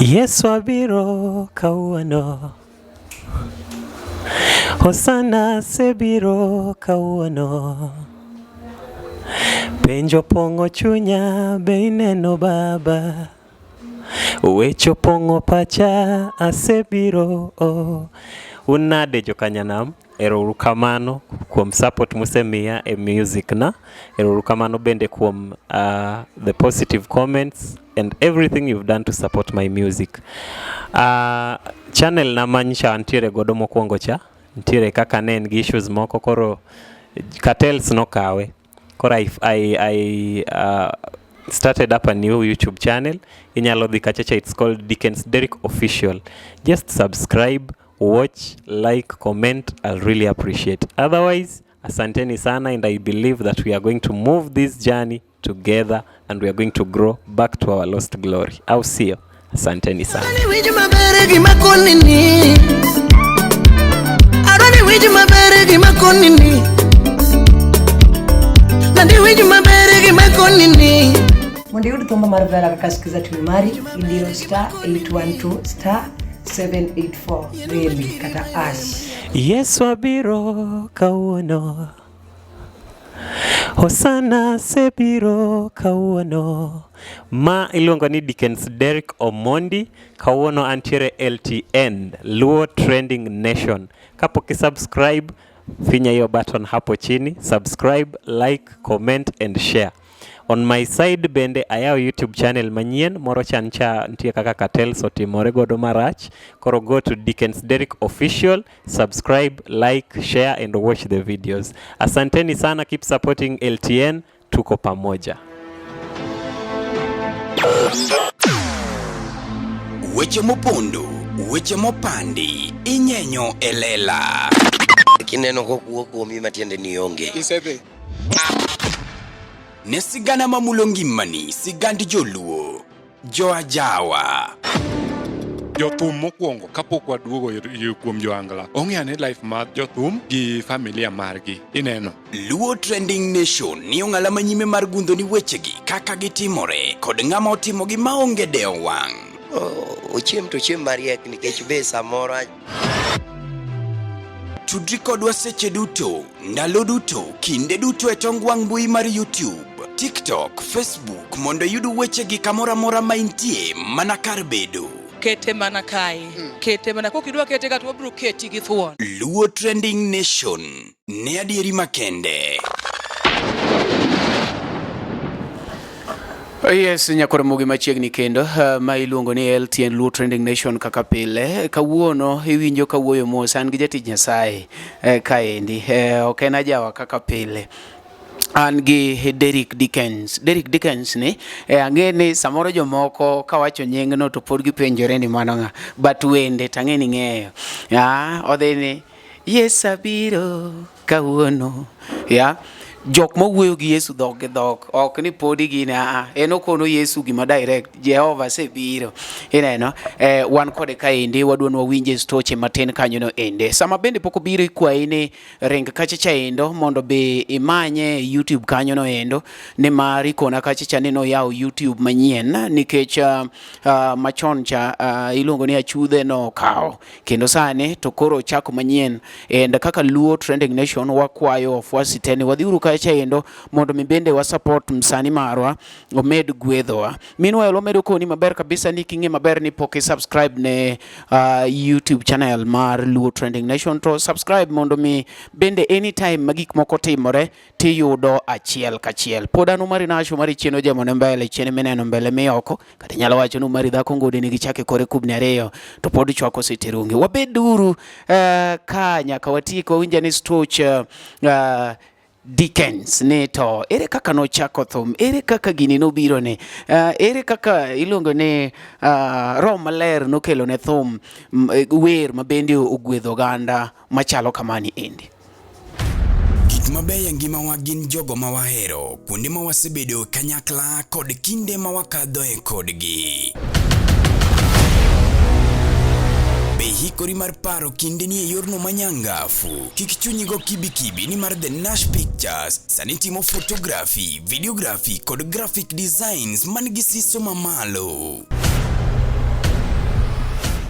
Yesu abiro kawuono, Hosana sebiro kawuono, penjo pong'o chunya be ineno Baba, wecho pong'o pacha asebiro. Unade jokanyanam, erokamano kuom support musemiya e music na, erokamano bende kuom the positive comments and everything you've done to support my music. Channel na manyicha ntiere godo mokwongo cha, ntiere kaka ne en gi issues moko koro cartels nokawe. Koro I started up a new YouTube channel. Inyalo dhi kachacha, it's called Dickens Derrick Official. Just subscribe, watch, like, comment. I'll really appreciate. Otherwise, asanteni sana, and I believe that we are going to move this journey together and we are going to grow back to our lost glory. I'll see you. Asanteni sana. Mondi yudu thumba marvela kakasikiza tumimari indiro star 812 star 784 really kata ash. Yesu abiro kawuono, Hosana sebiro kawuono. Ma iluongo ni Dickens Derrick Omondi. Kawuono antiere LTN, Luo Trending Nation. Kapok subscribe, finya hiyo button hapo chini, subscribe, like, comment and share. On my side bende ayaw YouTube channel manyien moro chancha ntie kaka cartels otimore godo marach. Koro go to Dickens Derrick Official, subscribe, like, share and watch the videos. Asanteni sana, keep supporting LTN, tuko pamoja. Weche mopondo, weche mopandi, inyenyo elela. Kineno kokuok kuomi matiende ni onge. Isebe. Ne sigana mamulongi mani, sigandi joluo, joajawa. Jothum mokwongo kapok waduogo kuom joangla. Ong'eane life mar jothum gi familia margi. Ineno. Luo Trending Nation ni ong'ala manyime mar gundo ni wechegi kaka gitimore kod ng'ama otimogi maonge deo wang'. Ochiem to chiem mariek nikech be samoro Tudri kodwa seche duto, ndalo duto, kinde duto e tong wang' mbui mar YouTube, TikTok, Facebook mondo yudu wechegi kamora mora maintie mana kar bedo. Kete mana kai, kete mana kokidwa kete gato wabro keti gi thuon. Luo Trending Nation, ne adieri makende. Yes, nyakore mugi machiegni kendo ma iluongo ni LTN Luo Trending Nation kaka pile. Kawuono iwinjo kawuoyo mos an gi jatich Nyasaye kaendi. Ok en ajawa kaka pile. An gi Derrick Dickens. Derrick Dickens ni ang'e ni samoro jomoko kawacho nyingno to pod gipenjore ni mano ng'a, but wende tang'e ni ng'eyo. Odhi ni yes abiro kawuono. Jok mawuoyo gi Yesu dhok gi dhok, ok ni podi gini en okono Yesu gima direct, Jehova sebiro. Ineno, wan kode kaendi wadwa nwawinje stoche matin kanyo no ende. Sama bende poko biro ikwayi ni ring kachacha endo mondo be imanye YouTube kanyo no endo, ni mari kona kachacha ni no yao YouTube manyien nikech machon cha iluongo ni achudhe no kao. Kendo sane to koro chako manyien and kaka Luo Trending Nation wakwayo wafuasi teni wadhiuru kacha endo mondo mibende wa support msani marwa omed gwedhowa. Meanwhile omedo koni maber kabisa ni kinge maber ni poke subscribe ne YouTube channel mar Luo Trending Nation to subscribe mondo mi bende anytime magik moko timore tiyudo achiel kachiel. Podano mari nasho mari chieno jamone mbele chiene meneno mbele miyoko kata nyalo wacho no mari dhako ngode ni gichake kore kubni areyo to pod chwako siterungi. Wabeduru ka nyaka watiko winja ni stoch Dickens ne to ere kaka no chako thum, ere kaka gini no biro ne, ere kaka iluongo ne Roho Maler no kelo ne thum wer mabende ogwedho ganda machalo kamani endi. Gik mabeyo ngima wa gin jogo ma wahero, kuonde ma wasebedo kanyakla kod kinde ma wakadho e kodgi. Hikori mar paro kinde ni e yorno manyangafu. Kik chunyigo kibi ni mar The Nash Pictures sani timo photography, videography kod graphic designs man gi siso mamalo.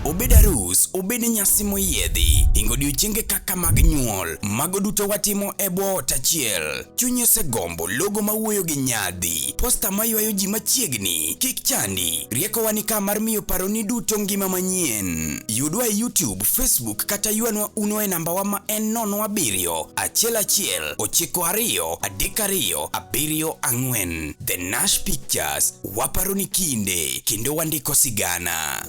obed arus, obed nyasi moyiedhi, hingo odiochienge kaka mag nyuol, mago duto watimo e bwo ot achiel. Chunyi osegombo logo mawuoyo gi nyadhi, posta maywayo ji machiegni, kik chandi, rieko wani ka mar miyo paroni duto ngima manyien. Yudwa e YouTube, Facebook kata yuanwa uno e namba wa ma en 07191923274. The Nash Pictures, waparoni kinde, kendo wandiko sigana.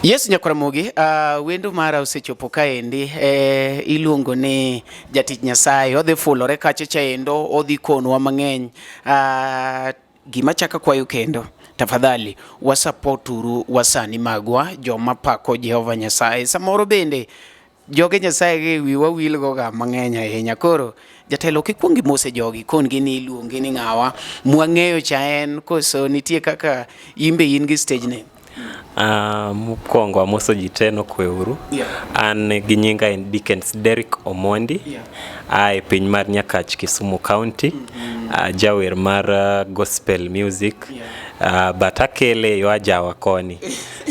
Yes, Nyakwaramogi, wendo mara osechopo kaendi, iluongo ni Jatich Nyasaye, odhi fulore kachacha endo, odhi konwa mang'eny. Gima chaka kwayo kendo, tafadhali, wasupporturu wasani magwa, joma pako Jehova Nyasaye. Samoro bende, joge Nyasaye ge wiwa wilgo ga mang'eny ahinya. Koro jatelo kikwongi mose jogi kongi ni iluongi ni ng'awa mwang'eyo cha en koso nitie kaka imbe in gi stage name. Mokwongo amoso ji teno kweuru. An gi nyinga en Dickens Derrick Omondi. Ae piny mar Nyakach, Kisumu County. Jawer mar gospel music. But akele yo ajawa koni.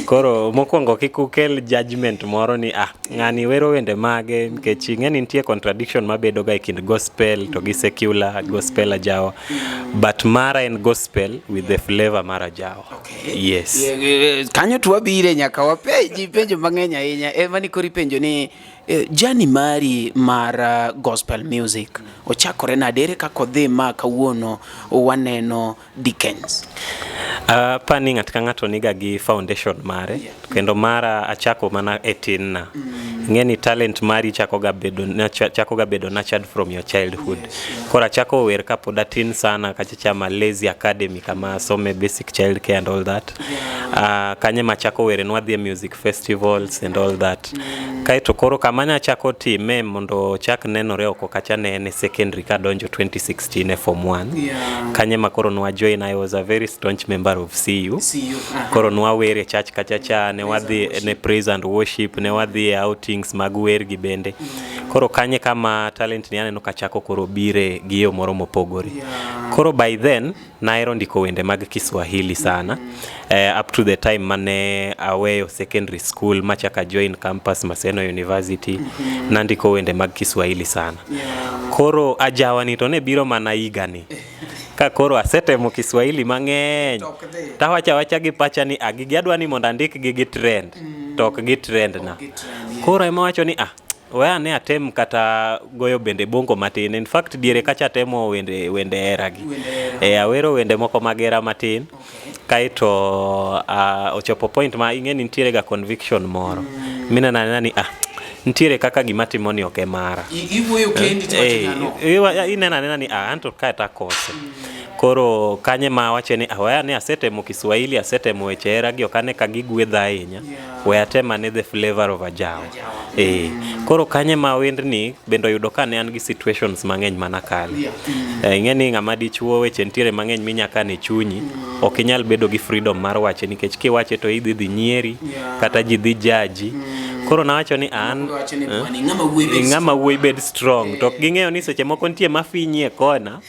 Koro mokwongo kikukel judgment moro ni ng'ani wero wende mage, nikech ng'eni nitie contradiction mabedo ga e kind gospel to gi secular, gospel ajawa. But mara en gospel with the flavor mara ajawa. Yes. Kanyo tuwabire nyaka wapeji penjo mang'eny ahinya. Ema ni kori penjo ni jani mari mar gospel music ochakore nadere kako dhi ma kawuono waneno Dickens. Pani ng'at ka ng'ato niga gi foundation mare, kendo mara achako mana e tin na. Ng'eni talent mari chako ga bedo nurtured from your childhood. Kora chako wer ka pod atin sana kachacha Malezi Academy kama some basic child care and all that. Kanye machako wer nwadhi music festivals and all that. Kaito koro kamanya chako time mondo chak nenore oko kacha ne secondary ka donjo 2016 form 1. Kanye makoro nwa join, I was a very staunch member of CU. Koro nwa wer e church kachacha, ne wadhi ne praise and worship, ne wadhi outings mag wer gi bende. Koro kanye kama talent ni aneno kachako koro bire gi yo moro mopogore. Koro by then naero ndiko wende mag Kiswahili sana. Up to the time mane aweyo secondary school machaka join campus Maseno University, nandiko wende mag Kiswahili sana. Koro ajawa ni to ne biro mana igani. Ka koro asetemo Kiswahili mang'eny. Tawacha gi pacha ni agigiadwa ni mondo andik gi trend. Tok gi trend na. Koro ema wacho ni wea ne atem kata goyo bende bongo matin. In fact diere kacha atemo wende era gi. Awero wende moko magera matin. Kaito ochopo point ma ing'eni nitiere ga conviction moro. Mina nani ntiere kaka gimatimo ni oke mara. Iwuoyo kendi tiwachingano. Inena ni anto kaeta kose. Koro kanye ma wache ni awaya ni asetemo Kiswahili, asetemo weche era gi okane ka gigwedha ahinya. We atema ne the flavor of ajawa. Koro kanye ma wendni bendo yudo ka ne an gi situations mang'eny manakale. Ing'eni ng'ama dichuo weche ntiere mang'eny minyaka ne chunyi, ok inyal bedo gi freedom mar wache nikech kiwache to idhi nyieri kata ji dhi jaji. Koro nawacho ni an ng'ama wuoyi bed strong. To ging'eyo ni seche moko nitie mafinyie kona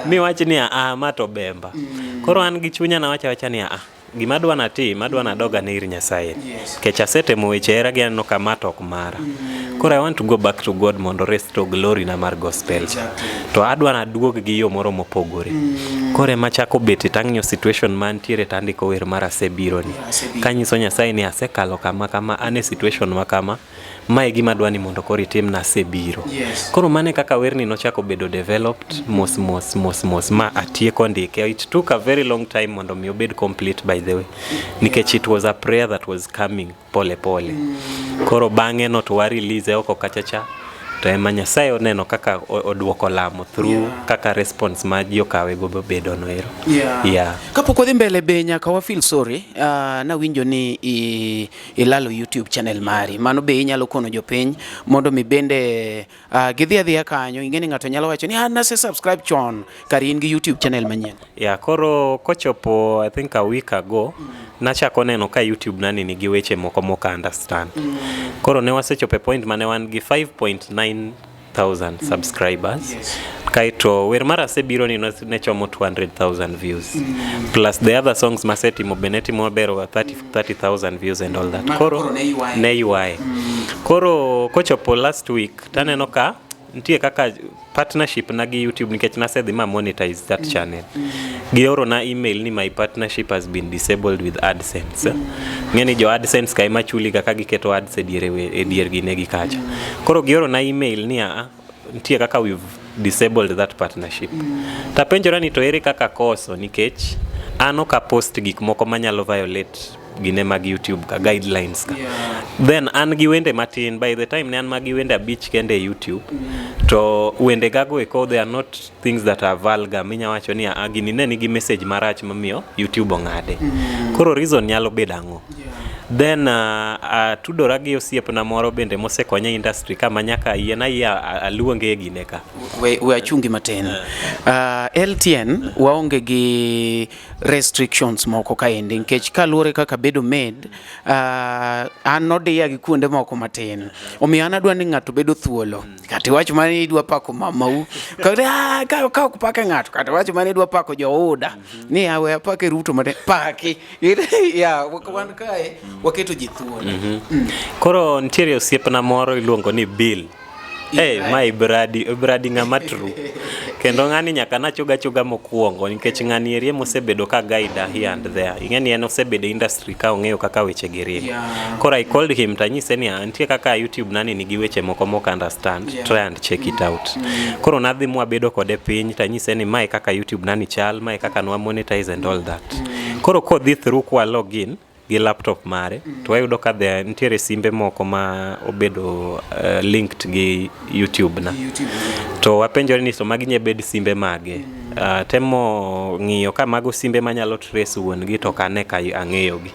mi wach ni ma to bemba. Koro an gi chunya nawacha ni gima dwa na doga ne ir Nyasaye. Kech asetemo weche era gi aneno kama to ok mara. Koro I want to go back to God mondo restore glory na mar gospel. To adwa na duog gi yo moro mopogore. Koro ema chako beti tang'yo situation mantiere tandiko wer mar asebiro ni. Kanyiso Nyasaye ni asekalo kama ane situation makama. Mae gima dwa ni mondo koro itim na asebiro. Koro mane kaka werni nochako bedo developed mos ma atieko ndike. It took a very long time mondo mi obed complete by the way. Nikech it was a prayer that was coming pole. Koro bang'e no to wa release oko kachacha. To ema Nyasaye oneno kaka oduoko lamo through kaka response ma ji okawe go bedo no ero. Kapok wadhi mbele be nyaka wa feel sorry, na winjo ni ilalo YouTube channel mari. Mano be inyalo kono jopiny mondo mi bende gidhi adhiya kanyo. Ing'eni ng'ato nyalo wacho ni nase subscribe chon kari in gi YouTube channel manyien. Koro kochopo I think a week ago nachako neno ka YouTube nani nigi weche moko moka understand. Koro ne wasechopo point mane wan gi 5.9,000 subscribers. Kaito wer mara sebiro ni ne chomo 200,000 views. Plus the other songs masetimo benetimo maber over 30,000 views and all that. Koro ne yuaye. Koro kochopo last week taneno ka ntie kaka partnership na gi YouTube nikech nasedhi ma monetize that channel. Gioro na email ni my partnership has been disabled with AdSense. Ngeni jo AdSense kai machuli kaka giketo ads e dier gi negi kacha. Koro gioro na email ni ntie kaka we've disabled that partnership. Tapenjora ni to ere kaka koso nikech ano ka post gik moko manyalo violate gine mag YouTube ka guidelines ka. Then an gi wende matin, by the time ne an magi wende abich kende YouTube to wende gago eko they are not things that are vulgar. Minya wacho ni agini ne nigi message marach mamiyo YouTube ong'ade. Koro reason nyalo bedango. Then tudora gi osiepna moro bende mosekonye industry kama nyaka yiena aluonge gine ka. We achungi matin. LTN waonge gi restrictions moko kaendi nikech kaluore kaka bedo made an nodiya gi kuonde moko matin. Omiyo an adwa ni ng'ato bedo thuolo. Kati wach mani idwa pako mamau. Ka ok pake ng'ato. Kati wach mani idwa pako jooda. Ni awe apake Ruto matin. Paki. Ya wan kae waketo jithuolo. Koro ntiere osiepna moro iluongo ni Bill. Hey, my bradi ng'ama true. Kendo ng'ani nyaka nachuga mokuongo nikech ng'ani erie mosebedo ka guide here and there. Ing'eni en osebedo industry ka ong'eyo kaka weche girie. Koro I called him tanyise ni antie kaka YouTube nani nigi weche moko mok understand. Try and check it out. Koro nadhi mwabedo kode piny tanyise ni mae kaka YouTube nani chal, mae kaka nwa monetize and all that. Koro kodhi through kwa login gi laptop mare to wayudo ka there ntiere simbe moko ma obedo linked gi YouTube na to wapenjore ni so magi nyebed simbe mage temo ng'iyo ka mago simbe manyalo trace wuon gi to kane ka ang'eyo gi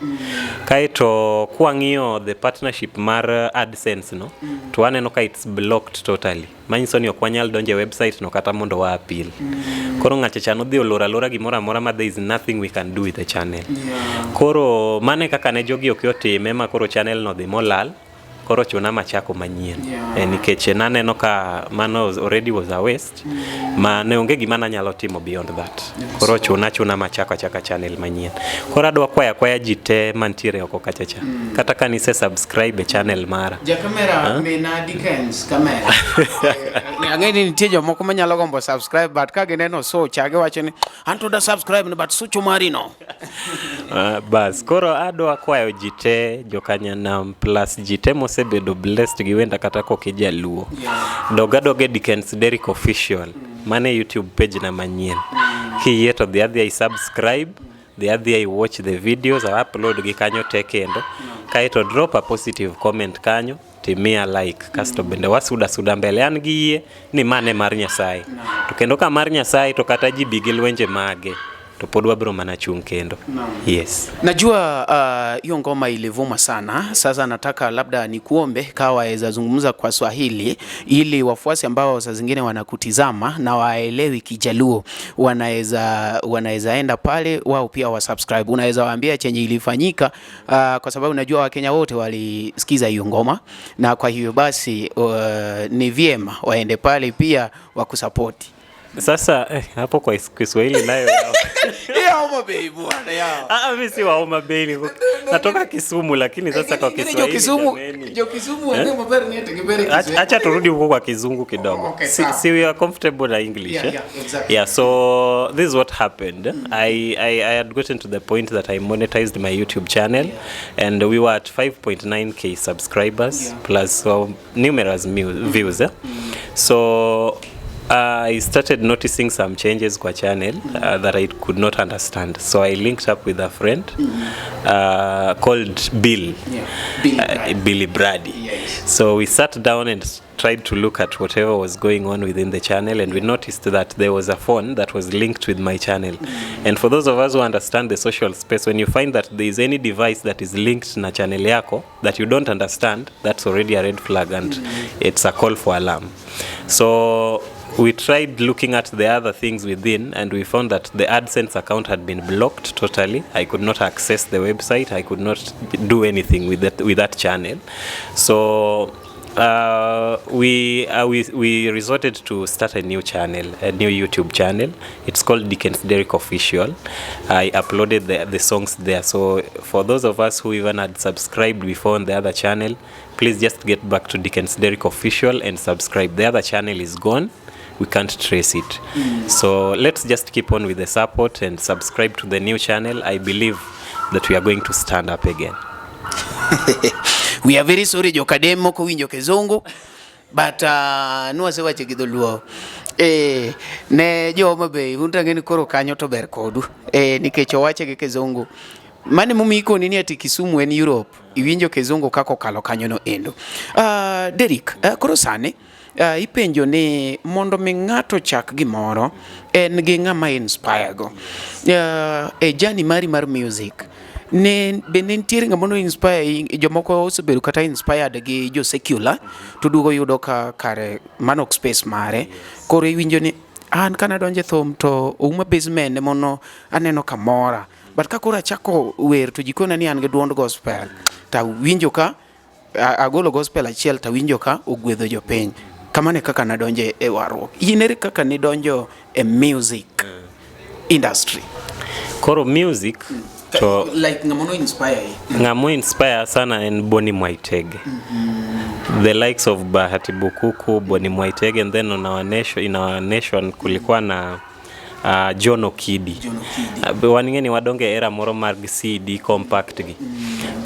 kaito kwa ng'iyo the partnership mar AdSense no to aneno ka it's blocked totally manyiso ni ok wanyal donje website no kata mondo wa appeal koro ng'acha no dhi olora gimoro amora ma there is nothing we can do with the channel koro mane kaka ne jogi ok yotime ma koro channel no dhi molal koro chuna machako manyien nikech naneno ka mano already was a waste ma ne onge gima nyalo timo beyond that koro chuna machako chaka channel manyien koro adwa kwaya jite mantiere oko kachacha kata kanise subscribe e channel mara ja kamera mena Dickens kamera ng'eni nitie jomoko manyalo gombo subscribe but ka gineno so chage wacho ni anto da subscribe ni but sucho marino bas koro adwa kwayo jite jokanyanam plus jite mosebedo blessed gi wenda kata kokijaluo doge Dickens Derrick official mane YouTube page na manyien kiyie to the other I subscribe the other I watch the videos I upload gi kanyo te kendo kaito drop a positive comment kanyo timia like kasto bende wasuda mbele an giye ni mane mar Nyasaye to kendo ka mar Nyasaye to kata ji bigi lwenje mage to podwa bro mana chung kendo yes najua hiyo ngoma ilivuma sana sasa nataka labda nikuombe kawaweza zungumza kwa Swahili ili wafuasi ambao saa zingine wanakutizama na waelewi Kijaluo wanaweza enda pale wao pia wasubscribe unaweza waambia chenye ilifanyika kwa sababu unajua Wakenya wote walisikiza hiyo ngoma na kwa hiyo basi ni vyema waende pale pia wakusupport. Sasa hapo kwa Kiswahili nayo ya Homa Bay bwana ya mimi si wa Homa Bay natoka Kisumu lakini sasa kwa Kiswahili Kisumu ndio mbele nitegebere Kiswahili acha turudi huko kwa Kizungu kidogo si we are comfortable na English exactly. So this is what happened I had gotten to the point that I monetized my YouTube channel and we were at 5.9k subscribers plus numerous views so I started noticing some changes kwa channel that I could not understand. So I linked up with a friend called Bill. Billy Brady. Yes. So we sat down and tried to look at whatever was going on within the channel and we noticed that there was a phone that was linked with my channel. And for those of us who understand the social space, when you find that there is any device that is linked na channel yako that you don't understand, that's already a red flag and it's a call for alarm. So we tried looking at the other things within and we found that the AdSense account had been blocked totally. I could not access the website. I could not do anything with that channel. So We resorted to start a new channel, a new YouTube channel. It's called Dickens Derrick Official. I uploaded the songs there. So for those of us who even had subscribed before on the other channel, please just get back to Dickens Derrick Official and subscribe. The other channel is gone. We can't trace it. So let's just keep on with the support and subscribe to the new channel. I believe that we are going to stand up again. We are very sorry jokadem moko winjo Kizungu, but nwase wache gi dholuo. Ne joma be untange ni koro kanyo to ber kodu. Nikech owache gi Kizungu. Mane mumiko nini ati Kisumu en Europe, iwinjo Kizungu kako kalo kanyo no endo. Derrick, koro sane ipenjo ni mondo mi ng'ato chak gimoro en gi ng'ama inspire go. Journey mari mar music. Ne bende ntiere ng'amono inspire jomoko osebedo kata inspired gi jo secular to dugo yudo ka kare manok space mare koro iwinjo ni an kana donje thum to uma basement mono aneno kamora but ka koro achako wer to jikona ni an gi duond gospel ta winjo ka agolo gospel achiel ta winjo ka ogwedho jopiny kamane kaka nadonje e warruok. Inere kaka ni donjo e music industry. Koro music to like ng'amono inspire sana en Bonnie Mwaitege. The likes of Bahati Bukuku, Bonnie Mwaitege, and then on our nation kulikuwa na John Okidi. Waningeni wadonge era moro mag CD compact gi.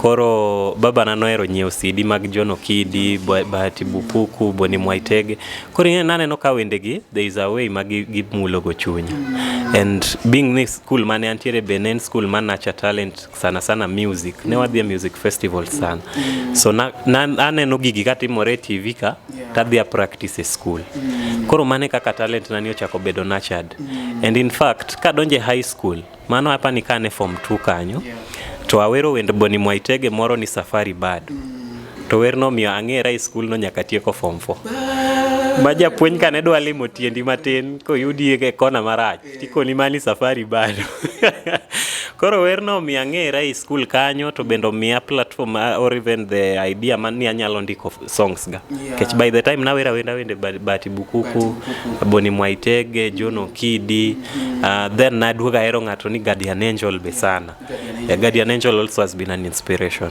Koro baba nanoero nyiew CD mag John Okidi, Bahati Bukuku, Bonnie Mwaitege. Koro ngene nane no ka wende gi there is a way magi mulo go chunya. And being this school mane antiere Benen school man nacha talent sana music. Ne wadhi music festival sana. So aneno gigi katimore TV ka tadhi practice e school. Koro mane kaka talent nani ochako bedo nurtured. And in fact kadonje high school mano hapa ni kane form 2 kanyo. To awero wend Bonnie Mwaitege moro ni Safari Bado. To werno miyo ang'era e school no nyaka tieko form 4. Maja puonj kane dwa limo tiendi matin ko yudi e kona marach tikoni mani Safari Bado. Koro werno miyo ang'era e school kanyo to bendo miya platform or even the idea man ni anyalo ndiko songs ga. Kech by the time nawera wende Bahati Bukuku, Bonnie Mwaitege, John Okidi, then naduoga hero ng'ato ni Guardian Angel be sana. Guardian Angel also has been an inspiration.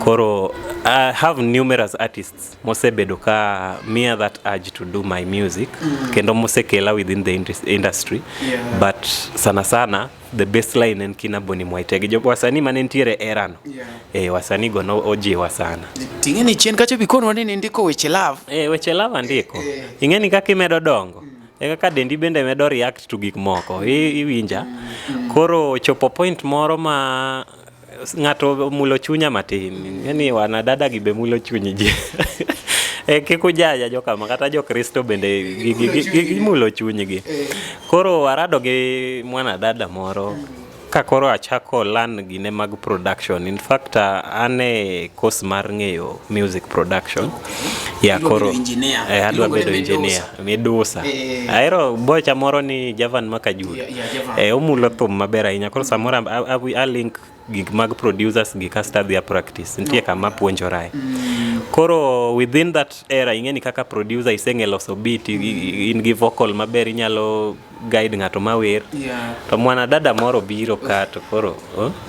Koro I have numerous artists mosebedo ka mia that urge to do my music kendo mosekela within the industry but sana the baseline en kina Bonnie Mwaitege jopo wasani manentiere erano wasani go no ojiwa sana tingeni chien kacho bikono wanini ndiko weche love weche love andiko ingeni kaka imedo dongo kaka dendi bende medo react to gik moko iwinja koro chopo point moro ma ng'ato mulo chunya matin yani wanadada gibe mulo chunyi ji kiko jaja joka makata jo Kristo bende gimulo chunyi gi koro arado gi mwana dada moro ka koro achako learn gine mag production. In fact ane course mar ng'eyo music production koro adwa bedo engineer midusa aero bocha moro ni Javan Makajuru omulo thum maber ahinya koro samora I link gig mag producers gi casta their practice ntie kama puonjorae koro within that era ingeni kaka producer isengeloso beat in gi vocal maber inyalo guide ng'ato mawer to mwana dada moro biro kato koro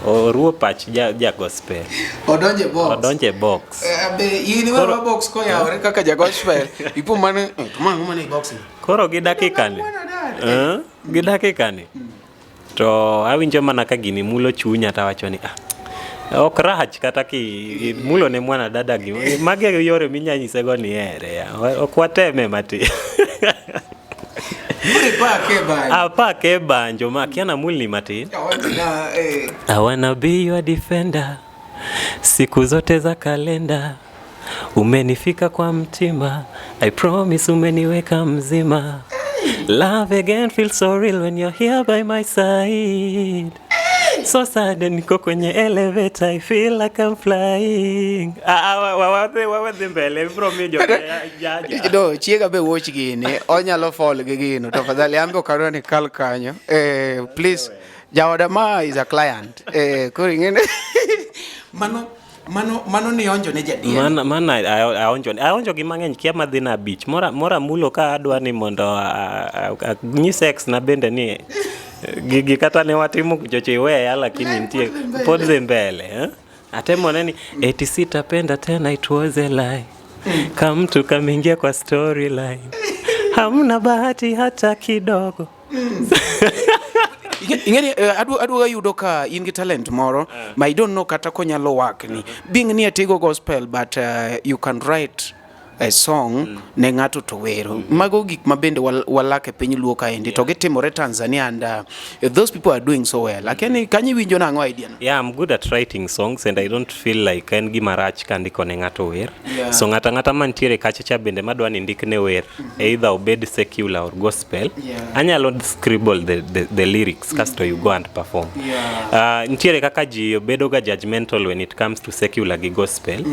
oruo pach ja gospel odonje box be yini wa box ko yawre kaka ja gospel ipo mane mane box koro gi dakika ni to awinjo mana ka gini mulo chunya tawacho ni ok rach kata ki mulo ne mwana dada gi mage yore minyanyise go ni ere ok wateme mati apa ke banjo makiana mulni mati I wanna be your defender siku zote za kalenda umenifika kwa mtima I promise umeniweka mzima love again feels so real when you're here by my side so sad niko kwenye elevator I feel like I'm flying wawadhi mbele from me jaja do chiega be watch gini onyalo fall gi gino tafadhali ambe okaro ni kal kanyo please Jawadama is a client kuri ngene mano Mano ni onjo ne jadiel. Mana aonjo gi mang'eny kia madhi na beach. Mora mulo ka adwa ni mondo nyi sex na bende ni gigi kata ne watimo kuchocho iweya lakini nitie pod dhi mbele. Atemo neni eti sitapenda tena, it was a lie. Kama mtu kameingia kwa storyline. Hamna bahati hata kidogo. Ingeni adwa yudo ka in gi talent moro ma I don't know kata konyalo wak ni being ni atigo gospel but you can write a song ne ng'ato to wero. Mago gik mabende walake piny luo kaendi to gitimore Tanzania and those people are doing so well. Lakini kanyi winjo na ng'o idea? Yeah, I'm good at writing songs and I don't feel like en gima rach ka ndiko ne ng'ato wer. So ng'ata mantiere kachacha bende madwa ni ndikne wer, either obed secular or gospel. Anyalo scribble the lyrics kasto you go and perform. Ntiere kaka ji obedo ga judgmental when it comes to secular gi gospel.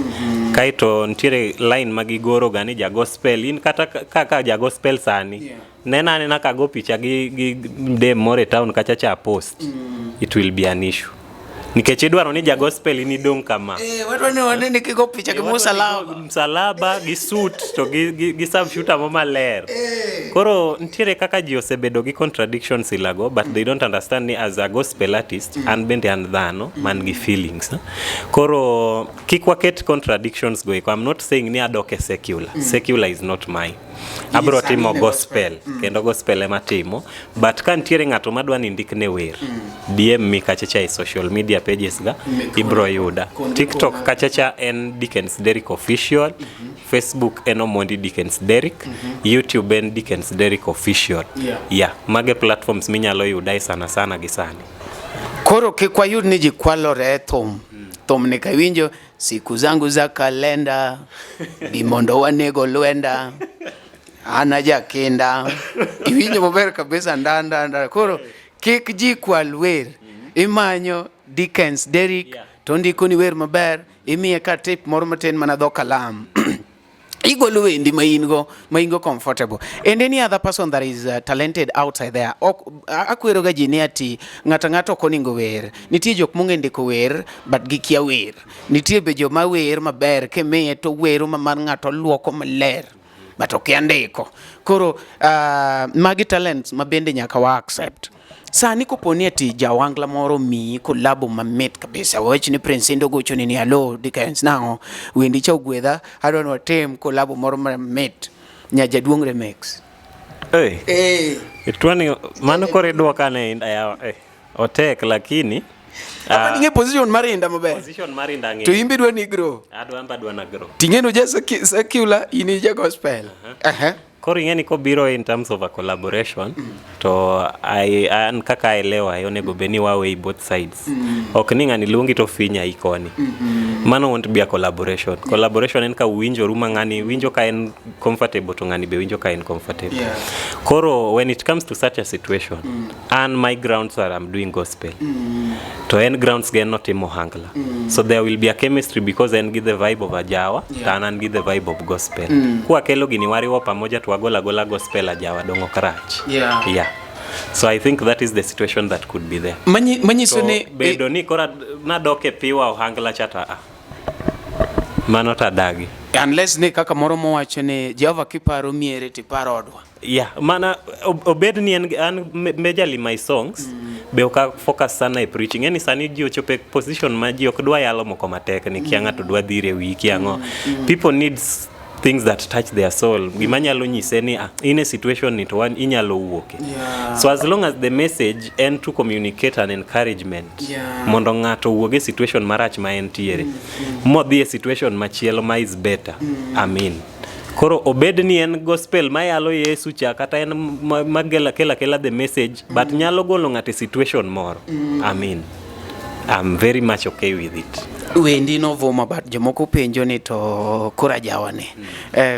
Kaito ntiere line magigo goro gani ja gospel in kata kaka ja gospel sani nena ka go picha gi dem more town kacha cha post it will be an issue nikech idwaro ni ja gospel ni dong kama wadwani ni kigo picha gi msalaba gi suit to gi subshooter mama ler koro ntiere kaka ji osebedo gi contradictions ilago but they don't understand ni as a gospel artist and bende and dhano man gi feelings koro kikwaket contradictions go I'm not saying ni adoke secular is not mine abro timo gospel kendo gospel ema timo but kan tiere ng'ato madwa ni ndikne wer DM mi kachacha e social media pages ga ibro yuda TikTok kachacha en Dickens Derrick official Facebook en Omondi Dickens Derrick YouTube en Dickens Derrick official mage platforms minyalo yuda sana gisani koro kwa yud ni jikwalore thum ne kawinjo siku zangu za kalenda gimondo wanego lwenda ana jakenda iwinjo maber kabisa ndanda koro kik ji kwal wer imanyo Dickens Derrick to ndiko ni wer maber imiye ka tape moro matin mana dho kalam igolo wendi maingo comfortable and any other person that is talented outside there akwero ga jini ati ng'ato koningo wer nitie jok monge ndiko wer but gikia wer nitie be joma wer maber kemiye to wero mar ng'ato luoko maler but okiandiko koro magi talents mabende nyaka wa accept sani koponi ati jawangla moro mi kolabo mamit kabisa wach ni Prince Ndo gocho ni hello Dickens now wendi cha ugwedha adwa no tem kolabo moro mamit nya jaduong remix itwani mano kore dwoka ne ya otek lakini apa ninge position marinda maber position marinda ngi to imbe dwa ni grow adwa na grow tingeno just secular ini ja gospel koro ing'eni kobiro in terms of a collaboration to an kaka elewa onego beni wawe both sides ok ni ng'ani luongi to finya ikoni mano won't be a collaboration en ka winjo ruma ng'ani winjo ka en comfortable to ng'ani be winjo ka en comfortable koro when it comes to such a situation and my grounds are I'm doing gospel to en grounds gen not imo hangla so there will be a chemistry because en give the vibe of a jawa and give the vibe of gospel kwa kelo gini wariwo pamoja tu wagola gospel ajawa dongo karach so I think that is the situation that could be there manyiso ni bedo ni kora na doke piwa ohangla chata mano tadagi unless ni kaka moro mowacho ni Jehova kiparo miere tiparo odwa mana obed ni an majorly my songs be oka focus sana e preaching any sani ji ochope position ma ji ok dwa yalo moko matek ni kianga to dwa dhire wiki ango people needs things that touch their soul gimanyalo nyise ni in a situation ni to one inyalo wuoke so as long as the message and to communicate an encouragement mondo ng'ato wuoge situation marach ma entiere modhi e situation machielo ma is better amen koro obed ni en gospel mayalo Yesu cha kata en magela kela the message but nyalo golo ng'ate situation moro amen I'm very much okay with it wendi no voma but jomoko penjo ni to kora jawane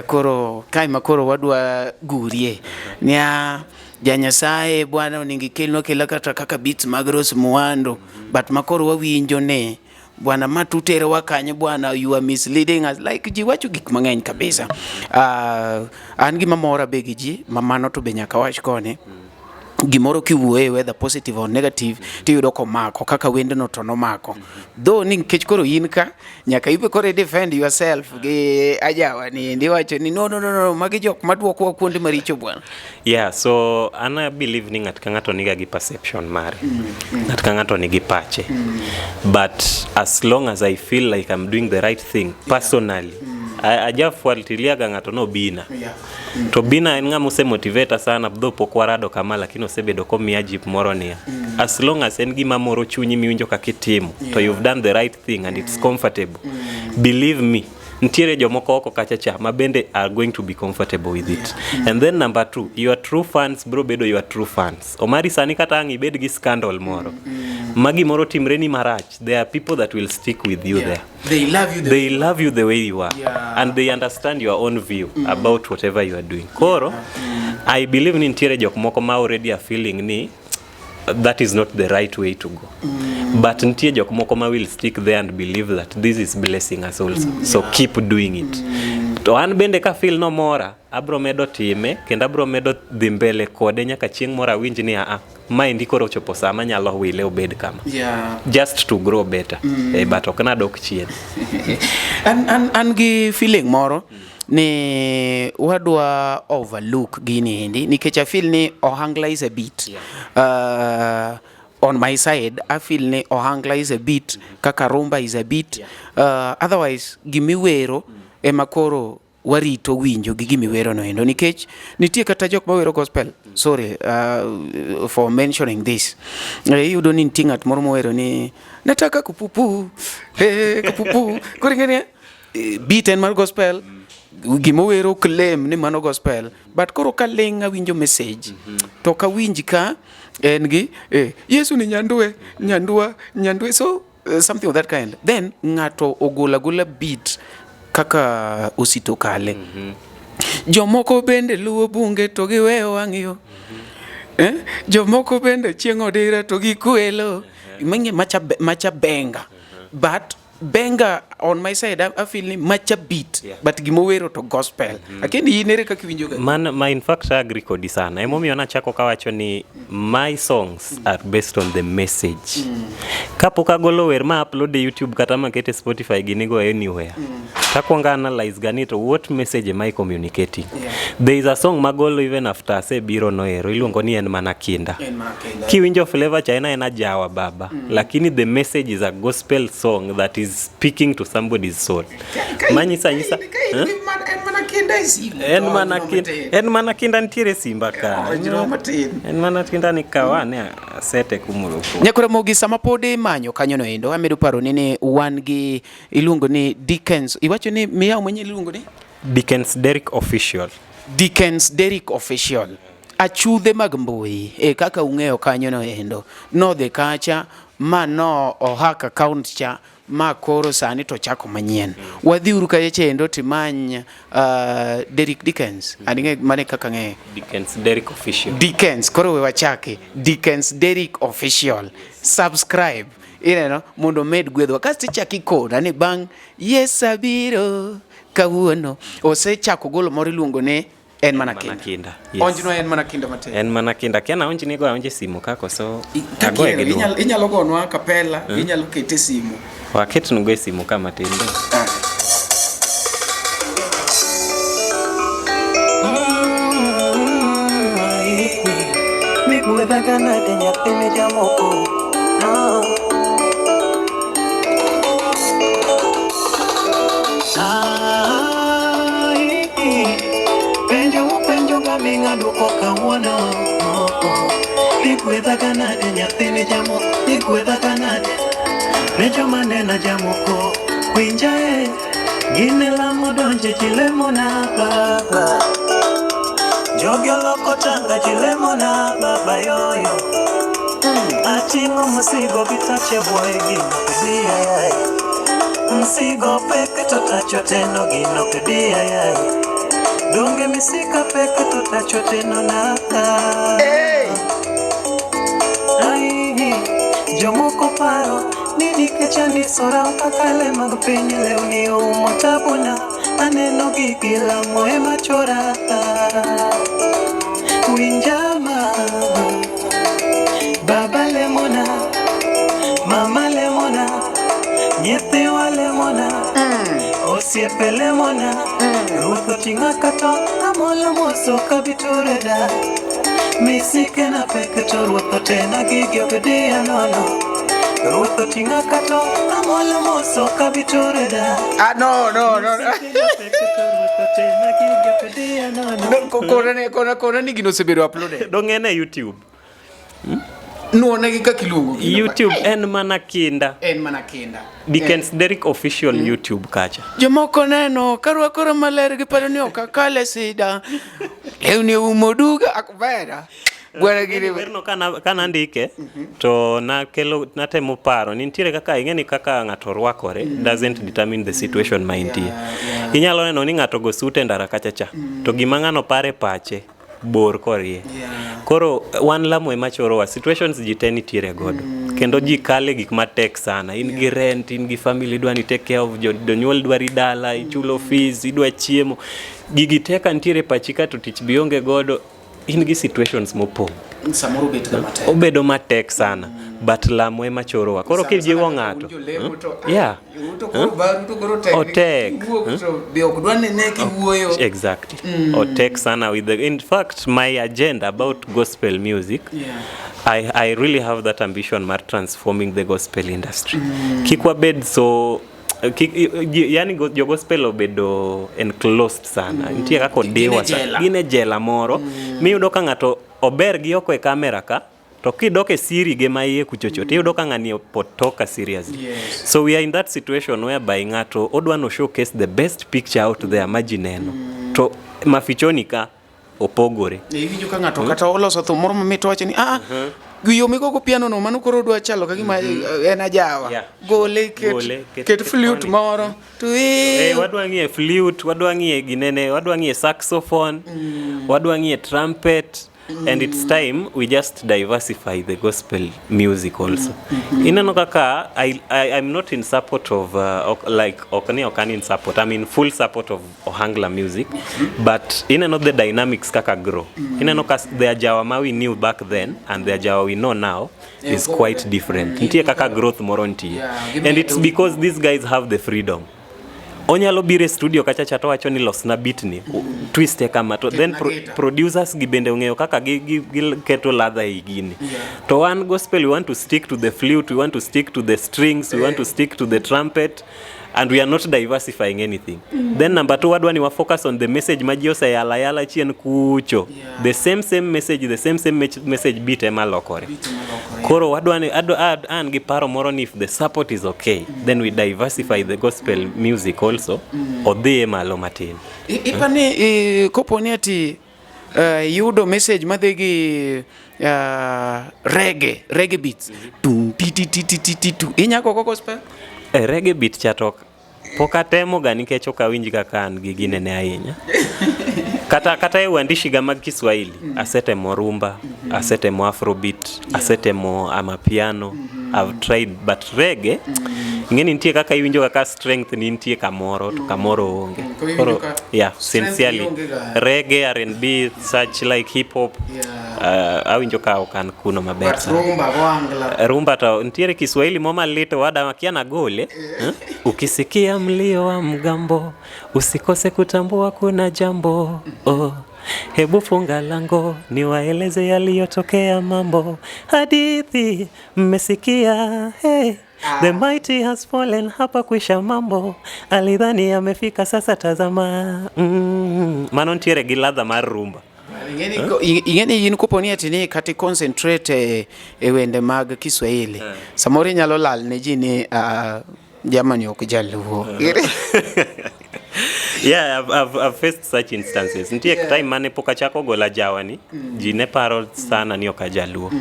koro kaima koro wadwa gurie nya janyasaye bwana oningi kelno kela kata beats mag Rose Muhando but makoro wawinjo ne bwana matutere wakanye bwana you are misleading us like ji wacho gik mang'eny kabisa an gi mamora begi ji mamano to be nyaka wach kone gimoro kiwuoye whether positive or negative tiyudo komako kaka wendno to nomako though ni nikech koro in ka nyaka ibe koro defend yourself gi ajawa ni ndiwacho ni no magi jok maduoko kuonde maricho bwana. Yeah, so I believe ni ng'at ka ng'ato niga gi perception mare. Ng'at ka ng'ato nigi pache. But as long as I feel like I'm doing the right thing personally, ajafuatiliaga ng'ato no bina. To bina en ng'ama motivate sana bdo pokwarado kama lakini osebedo komiya jip moro nia. As long as en gima moro chunyi miwinjo kakitimo to you've done the right thing and it's comfortable. Believe me, ntiere jomoko oko kachacha mabende are going to be comfortable with it. And then number 2, your true fans bro bedo your true fans. Omari sani kata ang ibed gi scandal moro. Magi moro timreni marach. There are people that will stick with you there. They love you the way you are. And they understand your own view about whatever you are doing. Koro, I believe ni ntiere jok moko ma already are feeling ni that is not the right way to go. But ntie jok moko ma will stick there and believe that this is blessing us also. So keep doing it. To an bende ka feel no mora, abro medo time, kenda abro medo dhi mbele kode nyaka chieng' mora winj ni ma indi koro chopo sama nyalo wile obed kama. Just to grow better. But ok na dok chien. An gi feeling moro ni wadwa overlook gini hindi nikech I feel ni ohangla is a bit on my side. I feel ni ohangla is a bit kaka rumba is a bit otherwise gimiwero emakoro warito winjo gi gimiwero no endo nikech nitie kata jok mawero gospel. Sorry for mentioning this. Yudo ni ntingat moro mowero ni nataka kupupu kupupu koringene beat en mar gospel gimowero claim ni mano gospel but koro kalenga winjo message to ka winji ka en gi Yesu ni nyandue so something of that kind then ngato ogola beat kaka osito kale jomoko bende luwo bunge to giweyo wang'yo jomoko bende chieng'o dira to gikwelo menge macha benga but benga on my side I feel ni macha beat but gimowero to gospel lakini inere kaka winjo ma in fact I agree kodi sana emomiyo nachako kawacho ni my songs are based on the message kapok agolo wer ma upload e YouTube kata makete Spotify ginigo anywhere takwanga analyze ganito what message am I communicating. There is a song magolo even after say biro noero iluongo ni en mana kinda kiwinjo flavor China ena jawa baba lakini the message is a gospel song that is speaking to somebody's soul. Manyisa en mana kinda ntiere simba ka en mana kinda ni kawane sete kumuluko nyakore mogi sama pode manyo kanyo no endo amedo paro ni wan gi iluongo ni Dickens iwacho ni miya mwenye iluongo ni Dickens Derrick Official achudhe mag mbui kaka ung'eyo kanyo no endo no de kacha ma no ohak account cha ma koro sani to chako manyien wadhiuru ka yechendo timany Derrick Dickens aninge mane kaka ng'e Dickens Derrick Official koro we wachake Dickens Derrick Official subscribe mondo med gwedwa kasti chaki koda ni bang yes abiro kawuono osechako golo moro iluongo ne en mana kinda. Onjno en mana kinda matin. En mana kinda kiana onji ni go onje simu kako so agoye gi inyalo gonwa kapela inyalo kete simu waket nugo e simu kama tindo Migueza ganate nyapene jamoko penjo gaminga duko kawuono Migueza ganate nyapene jamoko Migueza ganate Nejo manena jamoko winjae gine lamo donje chilemo na baba Jogyo loko tanga chilemo na baba yoyo Atingo musigo bitache boy gino kudia yai Msigo peke totacho teno gino kudia yai Donge misika peke totacho teno na Ai jomoko paro Nini kechani sora kakale magpenye leuni umotabuna Aneno gigila moe machorata Winjama nyithi wale mona osiepe lemona ruoth oting'a kato amolo moso kabiture da misike na peke to ruoth otena gigi obedia nono ruoth oting'a kato amolo moso kabiture da No. Kona ni gino sebedo uploaded. Dong'ene YouTube. Nuone gi kaka iluongo. YouTube en mana kinda. Dickens Derrick official YouTube kacha. Jomoko neno karwakore maler gi paro ni ok akale sida. Lewni umo duga akbera. Gwara gini Werno kana ndike to natemo paro ni nitiere kaka ing'eni kaka ng'ato rwakore doesn't determine the situation ma intie. Inyalo neno ni ng'ato go sute ndara kachacha to gima ng'ano pare pache bor korie. Koro wan Lamu ema chorowa situations ji te nitiere godo kendo ji kale gik matek sana. In gi rent, in gi family, idwa ni take care of jonyuol, dwari dala, ichulo fees, idwa chiemo, gigi teka nitiere pachika to tich bionge godo. In gi situations mopong samoro matek. Obedo matek sana but Lamu ema chorowa. Koro kijiwo ng'ato otek exactly otek sana with in fact my agenda about gospel music I really have that ambition mar transforming the gospel industry. Kikwa bed so yani jo gospel obedo enclosed sana. Nitie kaka odewa sana. Gine jela moro. Miyudo ka ng'ato ober gi oko e kamera ka to kidok e siri ge maiye kuchocho to iyudo ka ng'ani potoka seriously. So we are in that situation whereby ng'ato odwa no showcase the best picture out there majineno to mafichoni ka opogore. Iwinjo ka ng'ato kata oloso thum moro mamit wacho ni Guyo migogo piano no mano koro dwa chalo kagima en ajawa. Gole ket flute moro. Wadwa ng'ie flute, wadwa ng'ie ginene, wadwa ng'ie saxophone, wadwa ng'ie trumpet. And it's time we just diversify the gospel music also. Inano kaka I'm not in support of in support. I'm in full support of Ohangla music, but inano the dynamics kaka grow. Inano the Ajawa we knew back then and the Ajawa we know now is quite different. Ntie kaka growth moronti. And it's because these guys have the freedom. Onyalo bire studio kacha chato wacho ni los na beat ni twist e kama to then producers gibende ong'eyo kaka keto ladha igini. To one gospel we want to stick to the flute, we want to stick to the strings, we want to stick to the trumpet, and we are not diversifying anything. Then number 2 wadwa ni wa focus on the message majiosa yala chien kucho. The same message, the same message beat ema lokore. Koro wadwa ni an gi paro moro ni if the support is okay, then we diversify the gospel music also. Odhi malo matin. Ipani koponi ati yudo message madhigi reggae beats. Inyako ko gospel? Reggae beat chatok poka temo ga nikech ok awinj kaka an gi ginene ahinya. Kata e uandishi ga mag Kiswahili asetemo rumba, asetemo afrobeat, asetemo amapiano. I've tried but reggae ngeni nitie kaka iwinjo kaka strength ni nitie kamoro to kamoro onge. Koro sincerely reggae, R&B, such like hip hop awinjo ka okan kuno maber sana. Rumba to nitie Kiswahili moma lito wada makiana gole. Ukisikia mlio wa mgambo usikose kutambua kuna jambo. Hebu funga lango niwaeleze yaliyotokea mambo. Hadithi mmesikia, the mighty has fallen, hapa kwisha mambo. Alidhani amefika, sasa tazama. Mano ntiere gi ladha mar rumba. Ingeni yin koponi atini kati concentrate e wende mag Kiswahili. Samori nyalo lal ne ji ni jamani ok jaluo. Yeah, I've faced such instances. Ntie time mane poka chako gola jawani, ji ne paro sana ni okajaluo.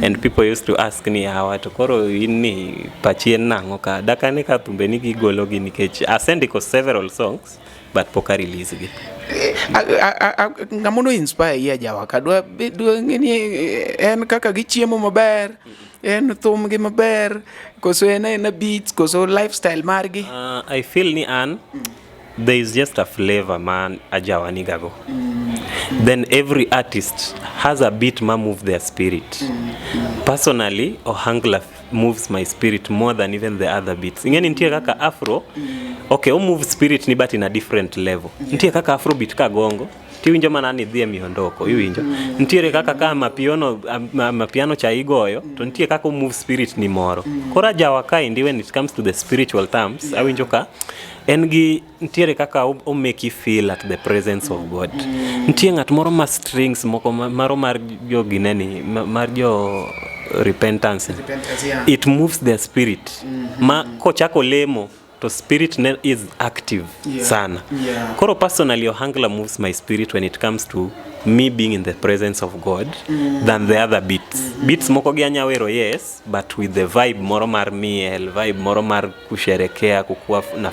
And people used to ask ni hawa to koro inni pachien nango ka dakane ka thumbe ni gigolo gi nikech asendiko several songs but poka release gi. Ngamono inspire ya jawa kadwa ngeni en kaka gichiemo maber. En thum gi maber koso en beats koso lifestyle margi. I feel ni an there is just a flavor man Ajawa nigago. then every artist has a beat ma move their spirit. Personally, Ohangla moves my spirit more than even the other beats. Ingeni ntie kaka afro, okay, move spirit ni but in a different level. Ntie kaka afro beat ka gongo, tiwinjo mana ni dhie miondoko, iwinjo. Ntiere kaka kama mapiano cha igoyo, to ntie kaka move spirit ni moro. Kora jawa kaindi when it comes to the spiritual terms, awinjo ka engi ntiere kaka o make you feel at the presence of God. Ntie ngat moro ma strings moko maro mar jo gineni, mar jo repentance. It moves their spirit. Ma kochako lemo to spirit is active sana. Koro personally Ohangla moves my spirit when it comes to me being in the presence of God than the other beats. Beats moko gi anyawero yes, but with the vibe moro mar miel, vibe moro mar kusherekea kukua na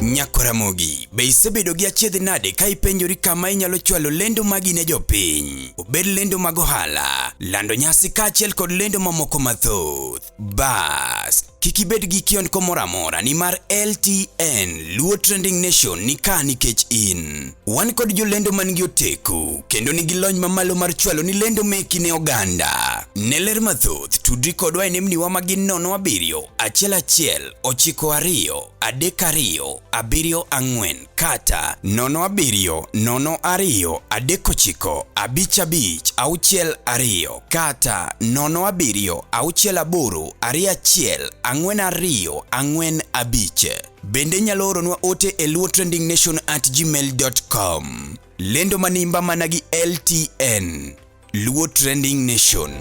Nyakoramogi, be isebedo gi achiedh nade ka ipenjori kama inyalo chwalo lendo magi ne jopiny. Obed lendo mag ohala, lando nyasi kaachiel kod lendo mamoko mathoth. Bas, kik ibed gi kionko moro amora nimar LTN Luo Trending Nation ni ka nikech in. Wan kod jolendo man gi oteku kendo nigi lony mamalo mar chwalo ni lendo meki ne oganda. Ne ler mathoth tudri kodwa e nembniwa magin 07 1 9 2 3 2 7 kata 07 02 39 55 62 kata 07 68 21 45. Bende nyalo oronwa ote e luotrendingnation@gmail.com. Lendo manimba managi LTN Luo Trending Nation.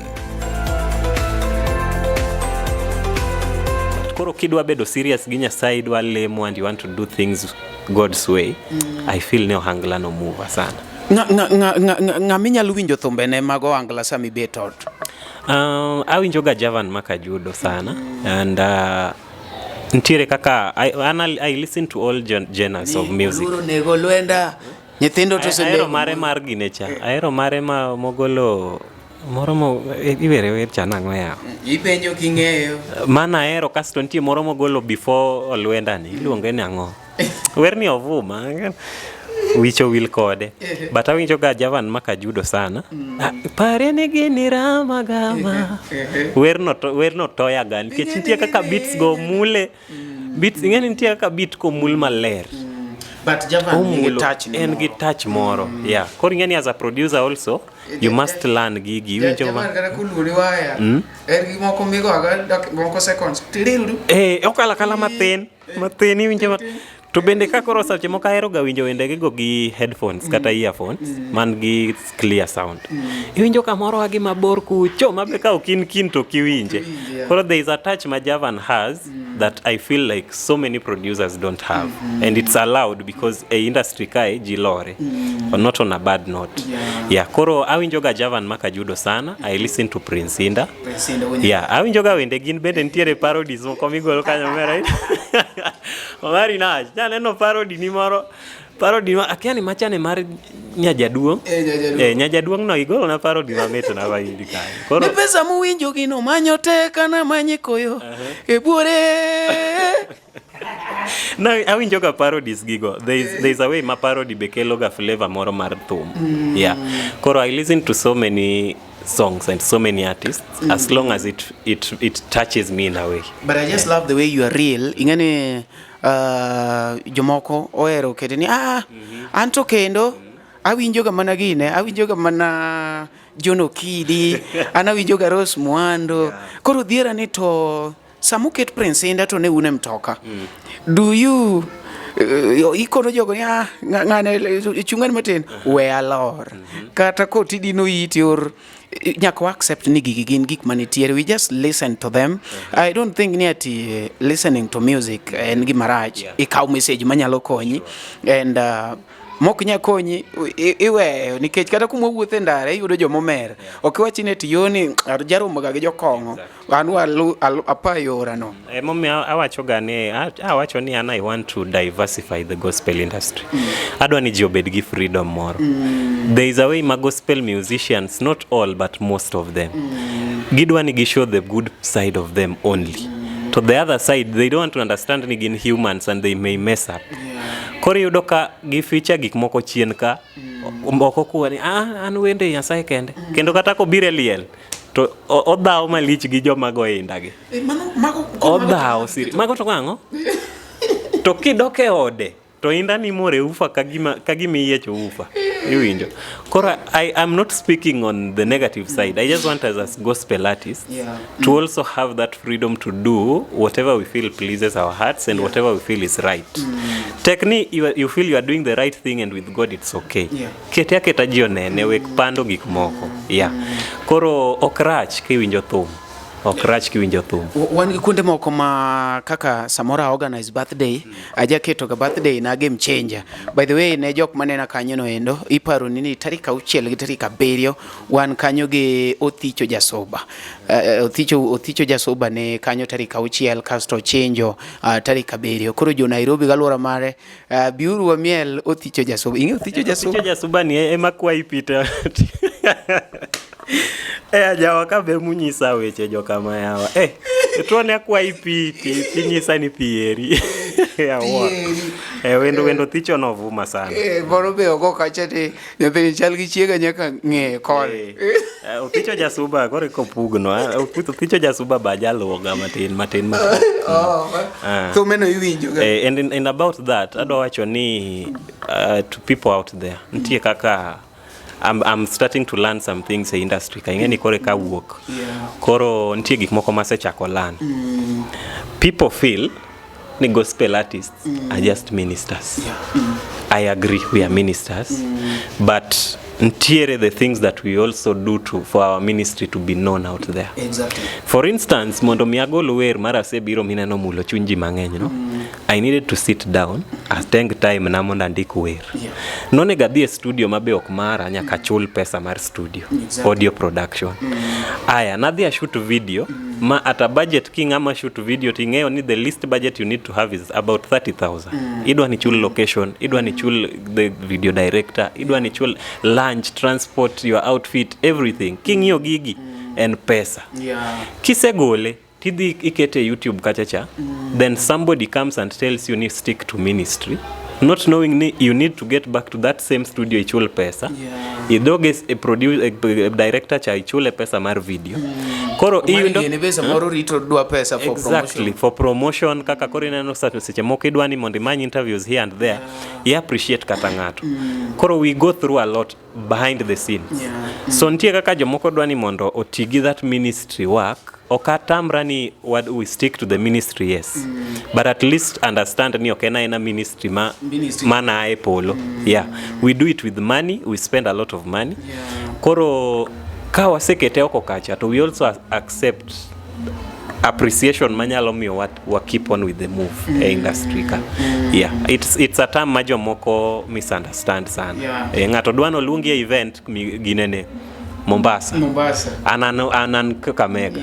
Koro kidwa bedo serious gi Nyasaye, idwa lemo and you want to do things God's way, I feel ne Ohangla no move sana. Ng'ami nyalo winjo thumbene mag Ohangla sami betot? Awinjo ga Javan Makajudo sana, and ntiere kaka I listen to all genres of music. Luro nego lwenda nyithindo to sende. Aero mare mar ginecha, aero mare ma mogolo moro iwere wer chana ngoya. Ipenjo king'eyo. Mana aero kasto ntie moro mogolo before olwenda ni iluonge ni ang'o. Wer ni ovuma. Wicho wil kode. But awinjo ga Javan Makajudo sana. Pare ne gini rama gama. Wer no toya gan. Kech ntie kaka beats go mule. Beats ingeni ntie kaka beat ko mul maler. But Javan ni touch ni. En gi touch moro. Yeah. Koro ingeni as a producer also, you must learn gigi. Javan kana kuluri waya. Ergi moko migo aga moko seconds. Okala kala matin. Matin iwinjo to bende ka koro sache moko ahero ga winjo wende go gi headphones kata earphones man gi clear sound. Iwinjo kamoro agi mabor kucho mabe ka okin to kiwinje. Koro there is a touch ma Javan has that I feel like so many producers don't have, and it's allowed because a industry kai jilore or not on a bad note. Yeah, koro awinjo ga Javan Makajudo sana. I listen to Prince Inda. Yeah, awinjo ga wende gin bende ntiere parodies moko migolo kanyo right. Omari na neno parody ni moro parody ma akiani machane mar Nyajaduong. Nyajaduong no igolo na parody mamit na waindi kai. Koro ni pesa muwinjo gino manyo te kana manye koyo e buore. No, awinjo ga parodies gigo. There is a way ma parody bekelo ga flavor moro mar thum. Yeah. Koro I listen to so many songs and so many artists as long as it touches me in a way. But I just love the way you are real. Ingane jomoko oero kedeni anto kendo awinjo ga mana gine, awinjo ga mana Jono Kidi, anawinjo ga Rose Muhando. Koro dhiera ni to samuket Prince Inda to ne une mtoka. Do you ikono jogo ni ngane chungan matin we alor kata kotidi no iti or nyako accept ni gigin gik manitiere, we just listen to them. I don't think niati listening to music en gimaraj ikaw message manyalo konyi and mok nyakonyi iweyo nikech kata kuma wuothe ndare yudo jomomer ok wachine tiyoni jaromo ga gi jokongo anu apayora no momi awacho gane awacho ni I want to diversify the gospel industry. Adwa ni ji obed gi freedom moro. There is a way ma gospel musicians, not all but most of them, gidwa ni show the good side of them only. To the other side, they don't want to understand nigin humans and they may mess up. Koro yudo ka gificha gik moko chien ka moko kuwa ni an wende Nyasaye kende kendo kata kobire liel to odhawo malich gi joma go indagi odhawo siri mago to ang'o to kidoke ode to indani more ufa kagima iyiecho ufa iwinjo. Koro I'm not speaking on the negative side. I just want us as gospel artists to also have that freedom to do whatever we feel pleases our hearts and whatever we feel is right. Tekni you feel you are doing the right thing and with God it's okay. Keta jionene wek pando gik moko. Koro okrach kiwinjo thum. Okrach kiwinjo thum. Wan gi kuonde moko ma kaka samora organize birthday, aja keto ga birthday na game changer. By the way, ne jok manena kanyo no endo, iparo ni tarik 6 gi tarik 7 wan kanyo gi Othicho Jasoba. Othicho Jasoba ne kanyo tarik 6 kasto chenjo tarik 7. Koro jo Nairobi galwora mare biuru wa miel Othicho Jasoba. Inge Othicho Jasoba? Othicho Jasoba ni ema kwa ipita. Ajawa kabe munyisa weche joka mayawa. Tuone kwa ipiti pinyisa ni pieri. Wendo Thicho no vuma sana. Boro be ogo kachete nyathini chal gi chiega nyaka ng'e kore. Othicho Jasoba kore kopugno. Othicho Jasoba ba jaluoga matin. So meno iwinjo ga. And about that, ado wacho ni to people out there. Ntie kaka I'm starting to learn some things in industry kaingeni kore ka wuok. Koro ntie gik moko masechako learn. People feel ni gospel artists are just ministers. I agree, we are ministers, but ntiere the things that we also do for our ministry to be known out there. Exactly. For instance, mondo miagol wer mara sebiro mineno mulo chunji mang'eny, no? I needed to sit down ateng time na mondo andik wer. None gadhi e studio mabe ok mara nyaka chul pesa mar studio. Audio production. Aya, nadhi a shoot video ma at a budget king ama shoot video tingeo ni the least budget you need to have is about 30,000. Idwa ni chul location, idwa ni chul the video director, idwa ni chul lunch, transport, your outfit, everything. King yo gigi and pesa. Kisegole tidhi ikete YouTube kachacha, then somebody comes and tells you need stick to ministry, not knowing you need to get back to that same studio ichul pesa. Idoges a director cha ichule pesa mar video. Koro hiyo ndio pesa moro rito dua pesa for promotion. Exactly, for promotion kaka kore neno seche moko idwani mondo imany interviews here and there. You appreciate kata ngato. Koro we go through a lot behind the scenes. So ntie kaka jomoko dwani mondo otigi that ministry work. Okatamra ni we stick to the ministry, yes. But at least understand ni okena ina ministry mana ae polo. We do it with money, we spend a lot of money. Koro kawa sekete oko kacha to we also accept appreciation manyalo miyo wa keep on with the move industry ka. It's a term majo moko misunderstand sana. Ngato dwano luongi event ginene Mombasa. Anan Kakamega.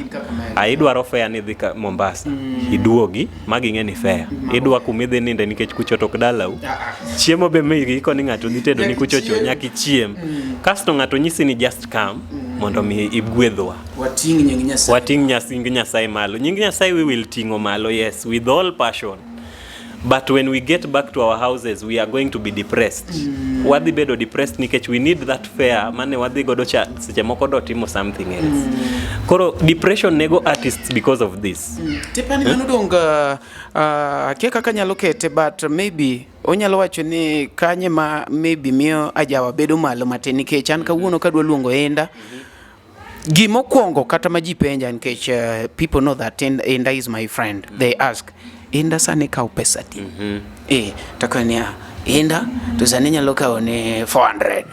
Aidwaro fair ni dhika Mombasa. Iduogi maging'eni fair. Idwa kumidhi ninde nikech kuchoto kdalau. Chiemo be migi iko ni ngato ditedo ni kuchocho nyaki chiem. Kasto ngato nyisi ni just come mondo mi igwedhwa. Wating nying Nyasaye malo. Nying Nyasaye we will tingo malo, yes, with all passion. But when we get back to our houses, we are going to be depressed. Wadhi bedo depressed nikech we need that fair. Mane wadhi godo cha seche moko do timo something else. Koro depression nego artists because of this. Tipani manudonga keka kanyalo kete, but maybe onyalo wacho ni kanye ma maybe miyo ajawa bedo malo matin nikech an kawuono kadwa luongo enda. Gimo kwongo kata maji penja nikech people know that Enda is my friend. They ask, Enda sani kao pesa ti? Takonia Enda to sani nyalo kao ni 400.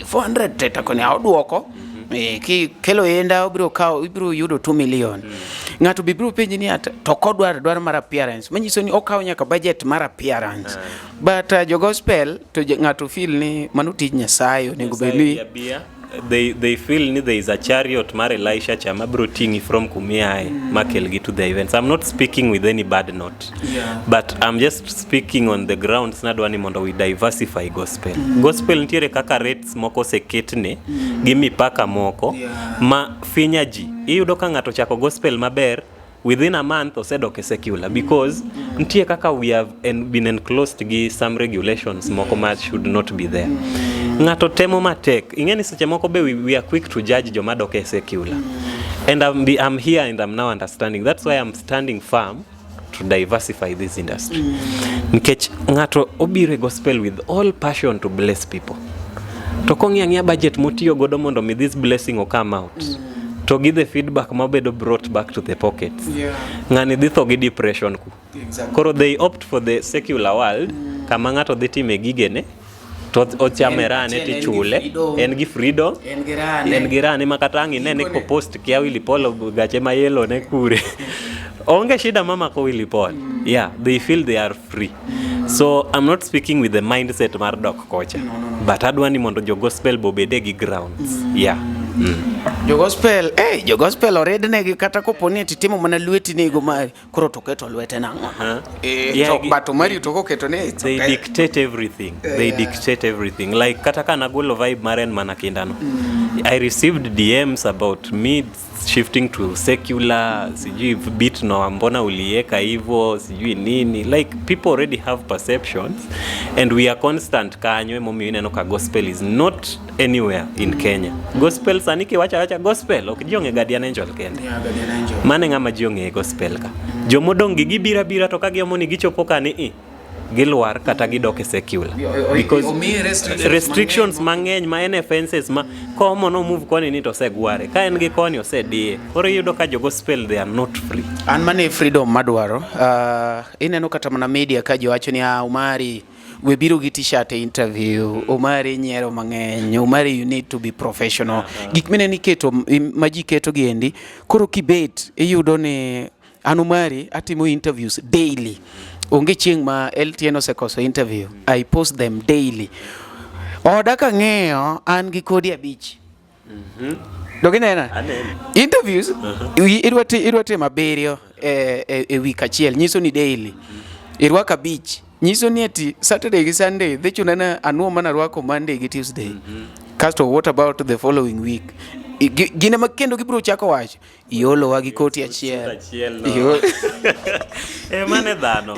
400 te takonia oduoko. Ki kelo Enda ibiro yudo 2 million. Ngato bibiro penji ni ata to kodwar mar appearance. Manyiso ni okao nyaka budget mar appearance. But jo gospel to ngato feel ni mano tij Nyasaye onego bedni they feel ni there is a chariot mar Elisha chama bro tingi from kumiae makelgi to the events. I'm not speaking with any bad note, but I'm just speaking on the grounds nadwani mondo we diversify gospel. Gospel ntiere kaka rates moko seketne gi mipaka moko ma finyaji iyudo ka ngato chako gospel maber within a month osedok e secular because ntie kaka we have been enclosed gi some regulations moko ma should not be there. Ng'ato temo matek. Ingeni seche moko be we are quick to judge joma dok e secular. And I'm here and I'm now understanding. That's why I'm standing firm to diversify this industry. Nikech ng'ato obire gospel with all passion to bless people. To kongiangia budget motiyo godo mondo mi this blessing will come out. To give the feedback mabedo brought back to the pockets. Ngani ditho gi depression ku. Koro they opt for the secular world. Kama ng'ato dhi time gigene to ochamerane ti chule en gi freedom en gi rane makatangi nene ko post kia Willy Paul gache mayelo ne kure. Onge shida mama ko Willy Paul. Yeah, they feel they are free. So I'm not speaking with the mindset mar dok kocha. But adwani mondo jo gospel bobede gi grounds. Yeah. Jo gospel already ne kata koponi titimo mana lweti ne go mari koro to keto lwete nango. To bato mari to ko keto ne they dictate everything. They dictate everything. Like kata kana golo vibe maren mana kindano. I received DMs about me shifting to secular, sijui bit no mbona ulieka hivyo, sijui nini. Like people already have perceptions and we are constant kanywe momi ineno ka gospel is not anywhere in Kenya. Gospel saniki wacha gospel okijionge Guardian Angel kende. Guardian Angel. Mane ngama jionge gospel ka. Jomodongi gibira to kagiamoni gichopoka ni gilwar kata gidoke secular because restrictions mangeny ma en offenses ma komo no move koni ni to segware ka en gi koni osedie koro yudo ka jo gospel they are not free an mane freedom madwaro ineno kata mana media ka jo wacho ni Umari we biro gi t-shirt interview Umari nyero mangeny Umari you need to be professional gik meneni keto maji keto giendi koro kibet iyudo ni Umari atimo interviews daily. Onge chieng ma LTN osekoso interview. I post them daily. Oda ka ng'eyo an gi kodi abich. Dogi nena? Interviews irwate maberio e week achiel nyiso ni daily. Irwaka abich. Nyiso ni ati Saturday gi Sunday dhi chunana anuo mana rwako Monday gi Tuesday. Kasto what about the following week? Gine makendo gibro chako wacho iolo wagi koti achiel mane dhano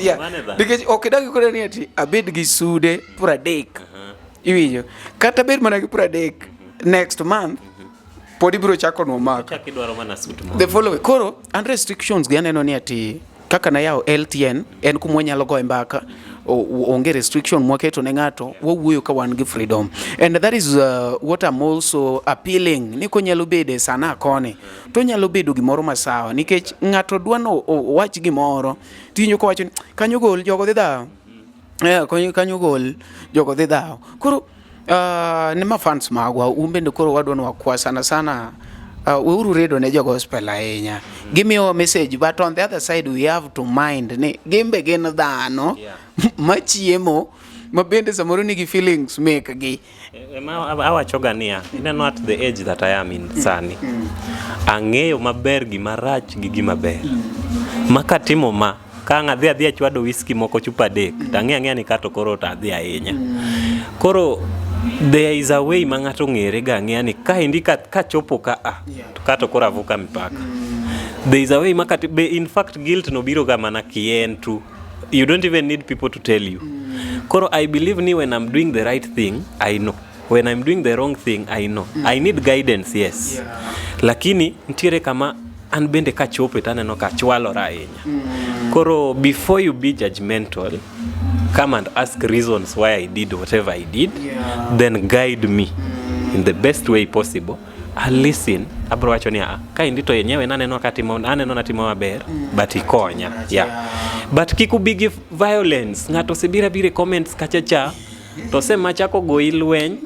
because okidagi koda ni ati abed gi sude pradek iwinjo kata bed mana gi pradek next month podi bro chako no mark chakidwaro mana suit mo the following koro and restrictions gi aneno ni ati kaka na yao LTN en kumwe nyalo go mbaka onge restriction mwaketo ne ngato wowuoyo ka wan gi freedom and that is what I'm also appealing ni ko nyalo bede sana kone to nyalo bedo gimoro masawa nikech ngato dwano wach gimoro tinyo ko wacho kanyo gol jogo dhi dhaw kanyo gol jogo dhi dhaw koro ne ma fans magwa umbende koro wadwano wakwa sana we uru redo ne jo gospel ahinya give me a message but on the other side we have to mind ni gimbe gen dhano machiemo mabende samoro nigi feelings make gi awachoga niya ineno at the age that I am in sani ang'eyo maber gima rach gi gima ber makatimo ma ka adhi achwado whisky moko chupa dek tang'e ni kato koro ta adhi ahinya koro there is a way mangato ngere ga ng'ani ka indi ka chopo ka to kato kora vuka mipaka there is a way makati in fact guilt no biro ga mana kien tu you don't even need people to tell you koro I believe ni when I'm doing the right thing I know when I'm doing the wrong thing I know I need guidance yes lakini ntiere kama an bende ka chopo taneno ka chwalora ahinya koro before you be judgmental come and ask reasons why I did whatever I did then guide me in the best way possible I'll listen abro wacho ni ka indito yenyewe naneno katimo aneno natimo maber but ikonya but kikubigi violence ngato sibira bire comments kachacha to sema chako go ilweny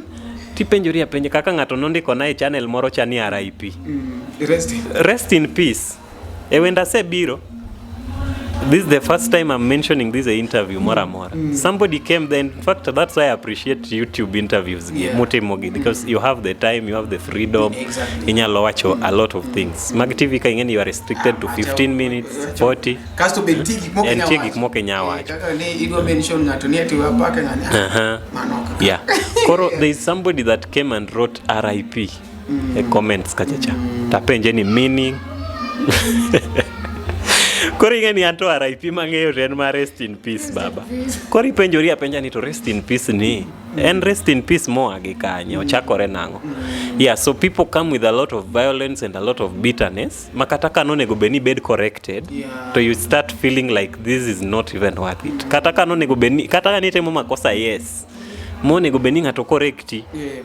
tipenjori apenje kaka ngato nondiko na e channel moro chani RIP rest in peace ewenda se biro. This is the first time I'm mentioning this interview more. Somebody came there. In fact, that's why I appreciate YouTube interviews because you have the time, you have the freedom. In your watch a lot of things. Mag TV kaingen you are restricted to 15 minutes, 40. Kasto bentigi mo Kenya watch. Kaka ne ido mention ngato ni ati wapaka ngani. Yeah. Koro there is somebody that came and wrote RIP. Comments kachacha. Tapenje ni meaning. Koro ing'eni anto RIP mang'eyo to en ma rest in peace baba. Koro ipenjori apenja ni to rest in peace ni en rest in peace moa gi kanye ochakore nang'o. Yeah, so people come with a lot of violence and a lot of bitterness makata ka nonego beni bed corrected to you start feeling like this is not even worth it. Kata ka nonego beni kata ka nitemo makosa yes monego beni ng'ato correcti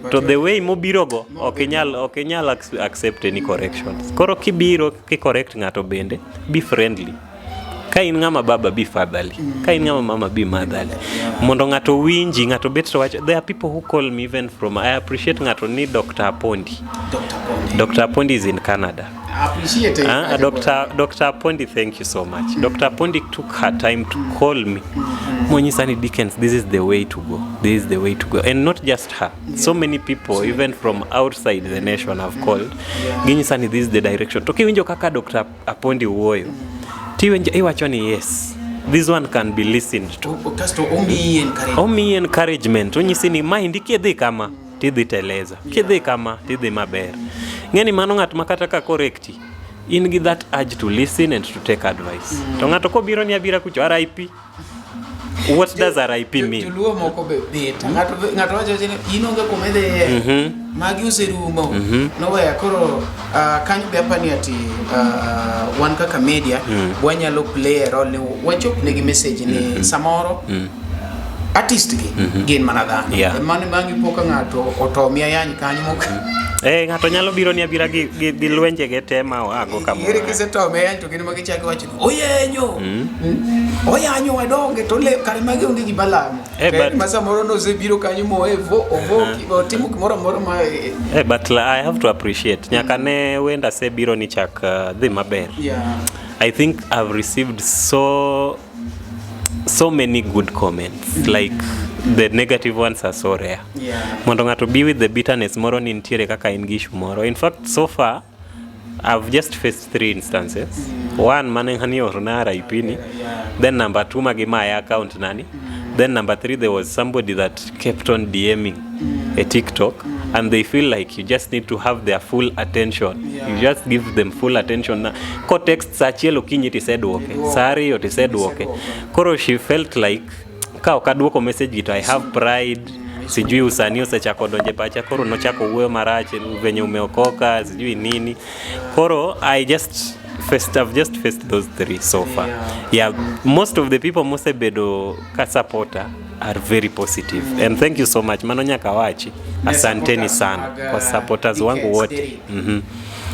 to the way mobirogo ok inyal accept any corrections. Koro kibiro ki correct ng'ato bende be friendly. Ka in ng'ama baba be fatherly, ka in ng'ama mama be motherly, mondo ng'ato winji ng'ato bet to watch. There are people who call me even from, I appreciate ng'ato ni Dr. Apondi. Dr. Apondi is in Canada. I appreciate it. Dr. Apondi, thank you so much. Dr. Apondi took her time to call me. Monyisani Dickens, this is the way to go. This is the way to go. And not just her. So many people, even from outside the nation, have called. Ginyisani, this is the direction. Toki winjo kaka Dr. Apondi uoyo. Iwacho ni yes, this one can be listened to. Omi encouragement. Onyisi ni mind kidhi kama tidhi teleza, kidhi kama tidhi maber. Ng'eni mano ng'at makata ka correcti in gi that urge to listen and to take advice. To ng'ato kobiro ni abira kucho RIP. What does RIP mean? Tuluo moko be beta. Ng'ato wacho ni inonge komedhe magi userumo. No way koro kanyo be apani ati wan kaka media wanyalo play a role ni wachop negi message ni samoro artist gi gin manadhano. Mane mangi poka ng'ato otomia yani kanyo moko. Ng'ato nyalo biro ni abira gi lwenje ge tema ago kamoro. Ere kisetome yani to gin magichako wacho oyenyo. Oyanyo wadonge to le kare magi onge gi balamo. Masa moro no se biro kanyo mo timo kimoro ma but I have to appreciate nyaka ne wenda se biro ni chak dhi maber. I think I've received so many good comments, like the negative ones are so rare. Mondo ng'ato be with the bitterness moro ni ntiere kaka in gishu moro. In fact, so far I've just faced 3 instances. One, mane ngani oruna RIP ni. Then number 2, magi my account nani. Then number 3, there was somebody that kept on DMing a TikTok, and they feel like you just need to have their full attention. You just give them full attention. Ko text sachielo kinyi ti said okay. Sorry, yo ti said okay. Koro she felt like ka okaduoko message gito, I have pride. Sijui usanii usachako donje pacha, koro nochako uwe marache venye umeokoka sijui nini. Koro I've just faced those 3 so far. Most of the people mose bedo ka supporter are very positive, and thank you so much. Mano nyaka wachi asanteni sana kwa supporters wangu wote.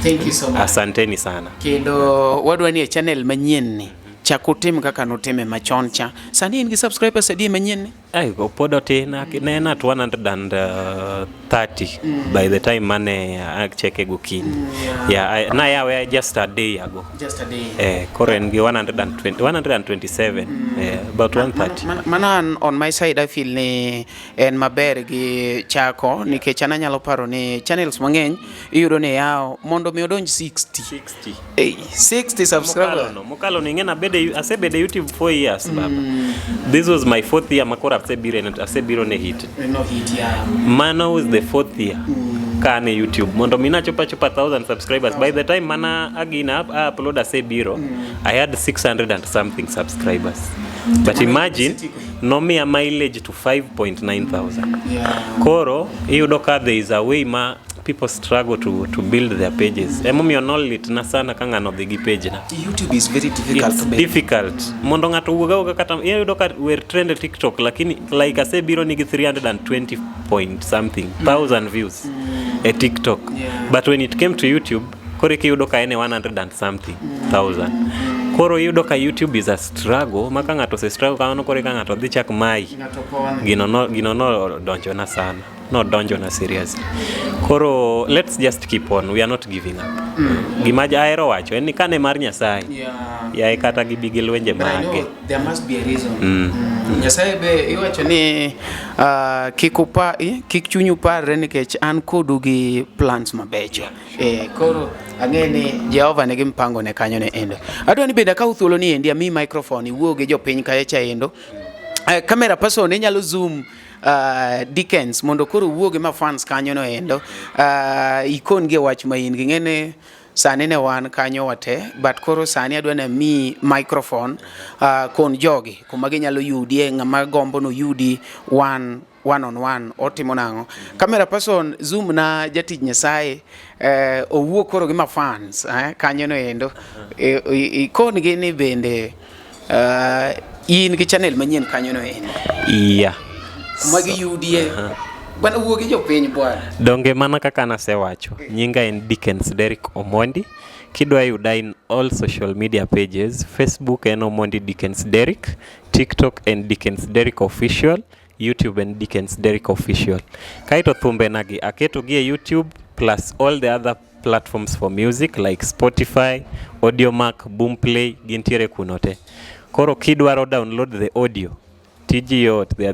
Thank you so much. Asanteni sana. Kendo wadwa ni channel manyien ni chakutim kaka notime machon cha. Sani in gi subscribers adi manyien ni? Ai go podo te na at 130 by the time mane cheke go kin. Na yawe just a day ago. Just a day. Koro en gi 127 about 130. Mana on my side I feel ni en maber gi chako nikech ana nyalo paro ni channels mang'eny iyudo ne yao mondo mi odonj 60 subscribers. Mokalo ni ngena asebede YouTube 4 years baba. This was my 4th year makora asebiro ne hit. No hit ya. Mana was the 4th year. Kane YouTube mondo mina chopa 1,000 subscribers. By the time mana agina upload asebiro, I had 600 and something subscribers. But imagine no me a mileage to 5,900. Koro iyudoka there is a way ma people struggle to build their pages. Emomi onolit na sana kanga no the page na. YouTube is very difficult. It's difficult. Mondo ng'ato uga kata iyudoka we're trend TikTok lakini like asebiro nigi 320 point something thousand views a TikTok. But when it came to YouTube, kore ki iyudoka ene 100 and something thousand. Koro iyudoka YouTube is a struggle, maka ng'ato se struggle kano kore ka ng'ato dhi chak mai. Gino no donjo na sana. No donjo na seriously. Koro let's just keep on. We are not giving up. Gimaja aero wacho en ni kane mar Nyasaye. Ya kata gibigi lwenje mage. There must be a reason. Nyasaye be iwacho ni kik chunyu parre nikech an kodu gi plans mabecho. Koro ang'eni Jehova nigi mpango ne kanyo ne endo. Adwa ni benda ka uthuolo ni endi ami microphone iwuo gi jopiny kae cha endo. Camera person inyalo zoom Dickens mondo koro wuoge ma fans kanyo no endo ikon gi wach ma in gi ng'ene sani ne wan kanyo wate, but koro sani adwa na mi microphone kon jogi kuma ginyalo yudie ng'ama gombo no yudi one on one otimo nango. Camera person zoom na jatij Nyasaye owuok koro gi ma fans kanyo no endo ikon gi ni bende in gi channel manyien kanyo no endo. Yeah. Kuma gi yudie bana wuogi jopiny bwana. Donge mana kaka nasewacho, nyinga en Dickens Derrick Omondi. Kidwa yuda in all social media pages, Facebook en Omondi Dickens Derrick, TikTok en Dickens Derrick Official, YouTube en Dickens Derrick Official. Kaito thumbe nagi aketo gi YouTube plus all the other platforms for music like Spotify, Audiomack, Boomplay, gintiere kunote. Koro kidwaro download the audio, TGO, the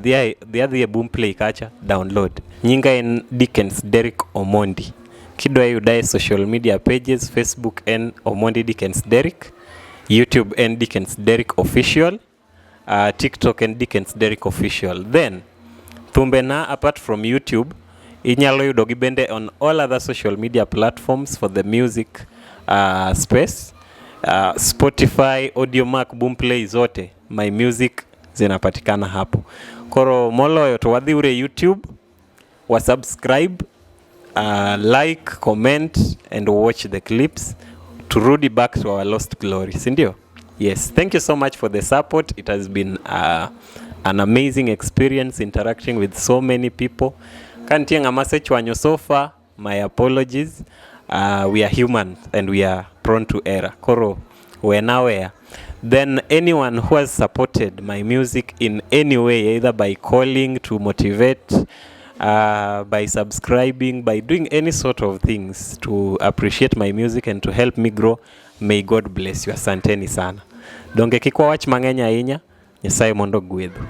other Boomplay kacha, download. Nyinga en Dickens Derrick Omondi. Kidwa yuda social media pages, Facebook en Omondi Dickens Derrick, YouTube en Dickens Derrick Official, TikTok en Dickens Derrick Official. Then, thumbe na apart from YouTube, inyalo yudo gi bende on all other social media platforms for the music space. Spotify, Audiomack, Boomplay zote, my music zinapatikana hapo. Koro moloyo to wadhiure YouTube, wa subscribe, like, comment and watch the clips to rudi back to our lost glory. Sindio? Yes, thank you so much for the support. It has been an amazing experience interacting with so many people. Kantianga message wanyo so far, my apologies. We are human and we are prone to error. Koro, we're now aware. Then anyone who has supported my music in any way, either by calling to motivate, by subscribing, by doing any sort of things to appreciate my music and to help me grow, may God bless you. Asanteni sana. Donge kikwa wach mangenya inya, Nyasaye mondo gwedhu.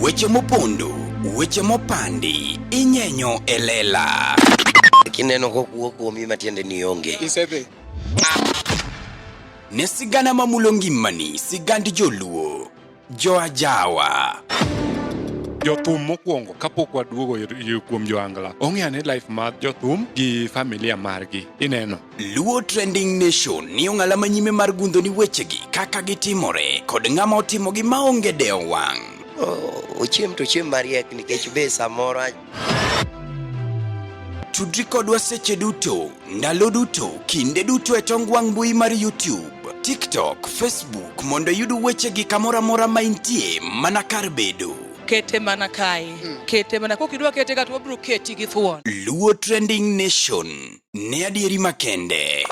Weche mopondo, weche mopandi, inyenyo elela. Kineno kokuo kuomi matiende ni onge. Isebe. Ne sigana mamulo ngimani, sigandi joluo, joajawa. Jothum mokwongo kapok waduogo kuom joangla, ong'e life mar jothum gi familia margi. Ineno. Luo Trending Nation ni ong'ala manyime mar gundo ni wechegi kaka gitimore kod ng'ama otimogi maonge deo wang'. Ochiem to chiem mariek nikech be samoro tudri kodwa seche duto, ndalo duto, kinde duto e tong wang' mbui mar YouTube, TikTok, Facebook mondo yud wechegi kamora mora ma intie mana kar bedo. Kete mana kae. Kete mana kokidwa kete gato wabro keti gi thuon. Luo Trending Nation, ne adieri makende.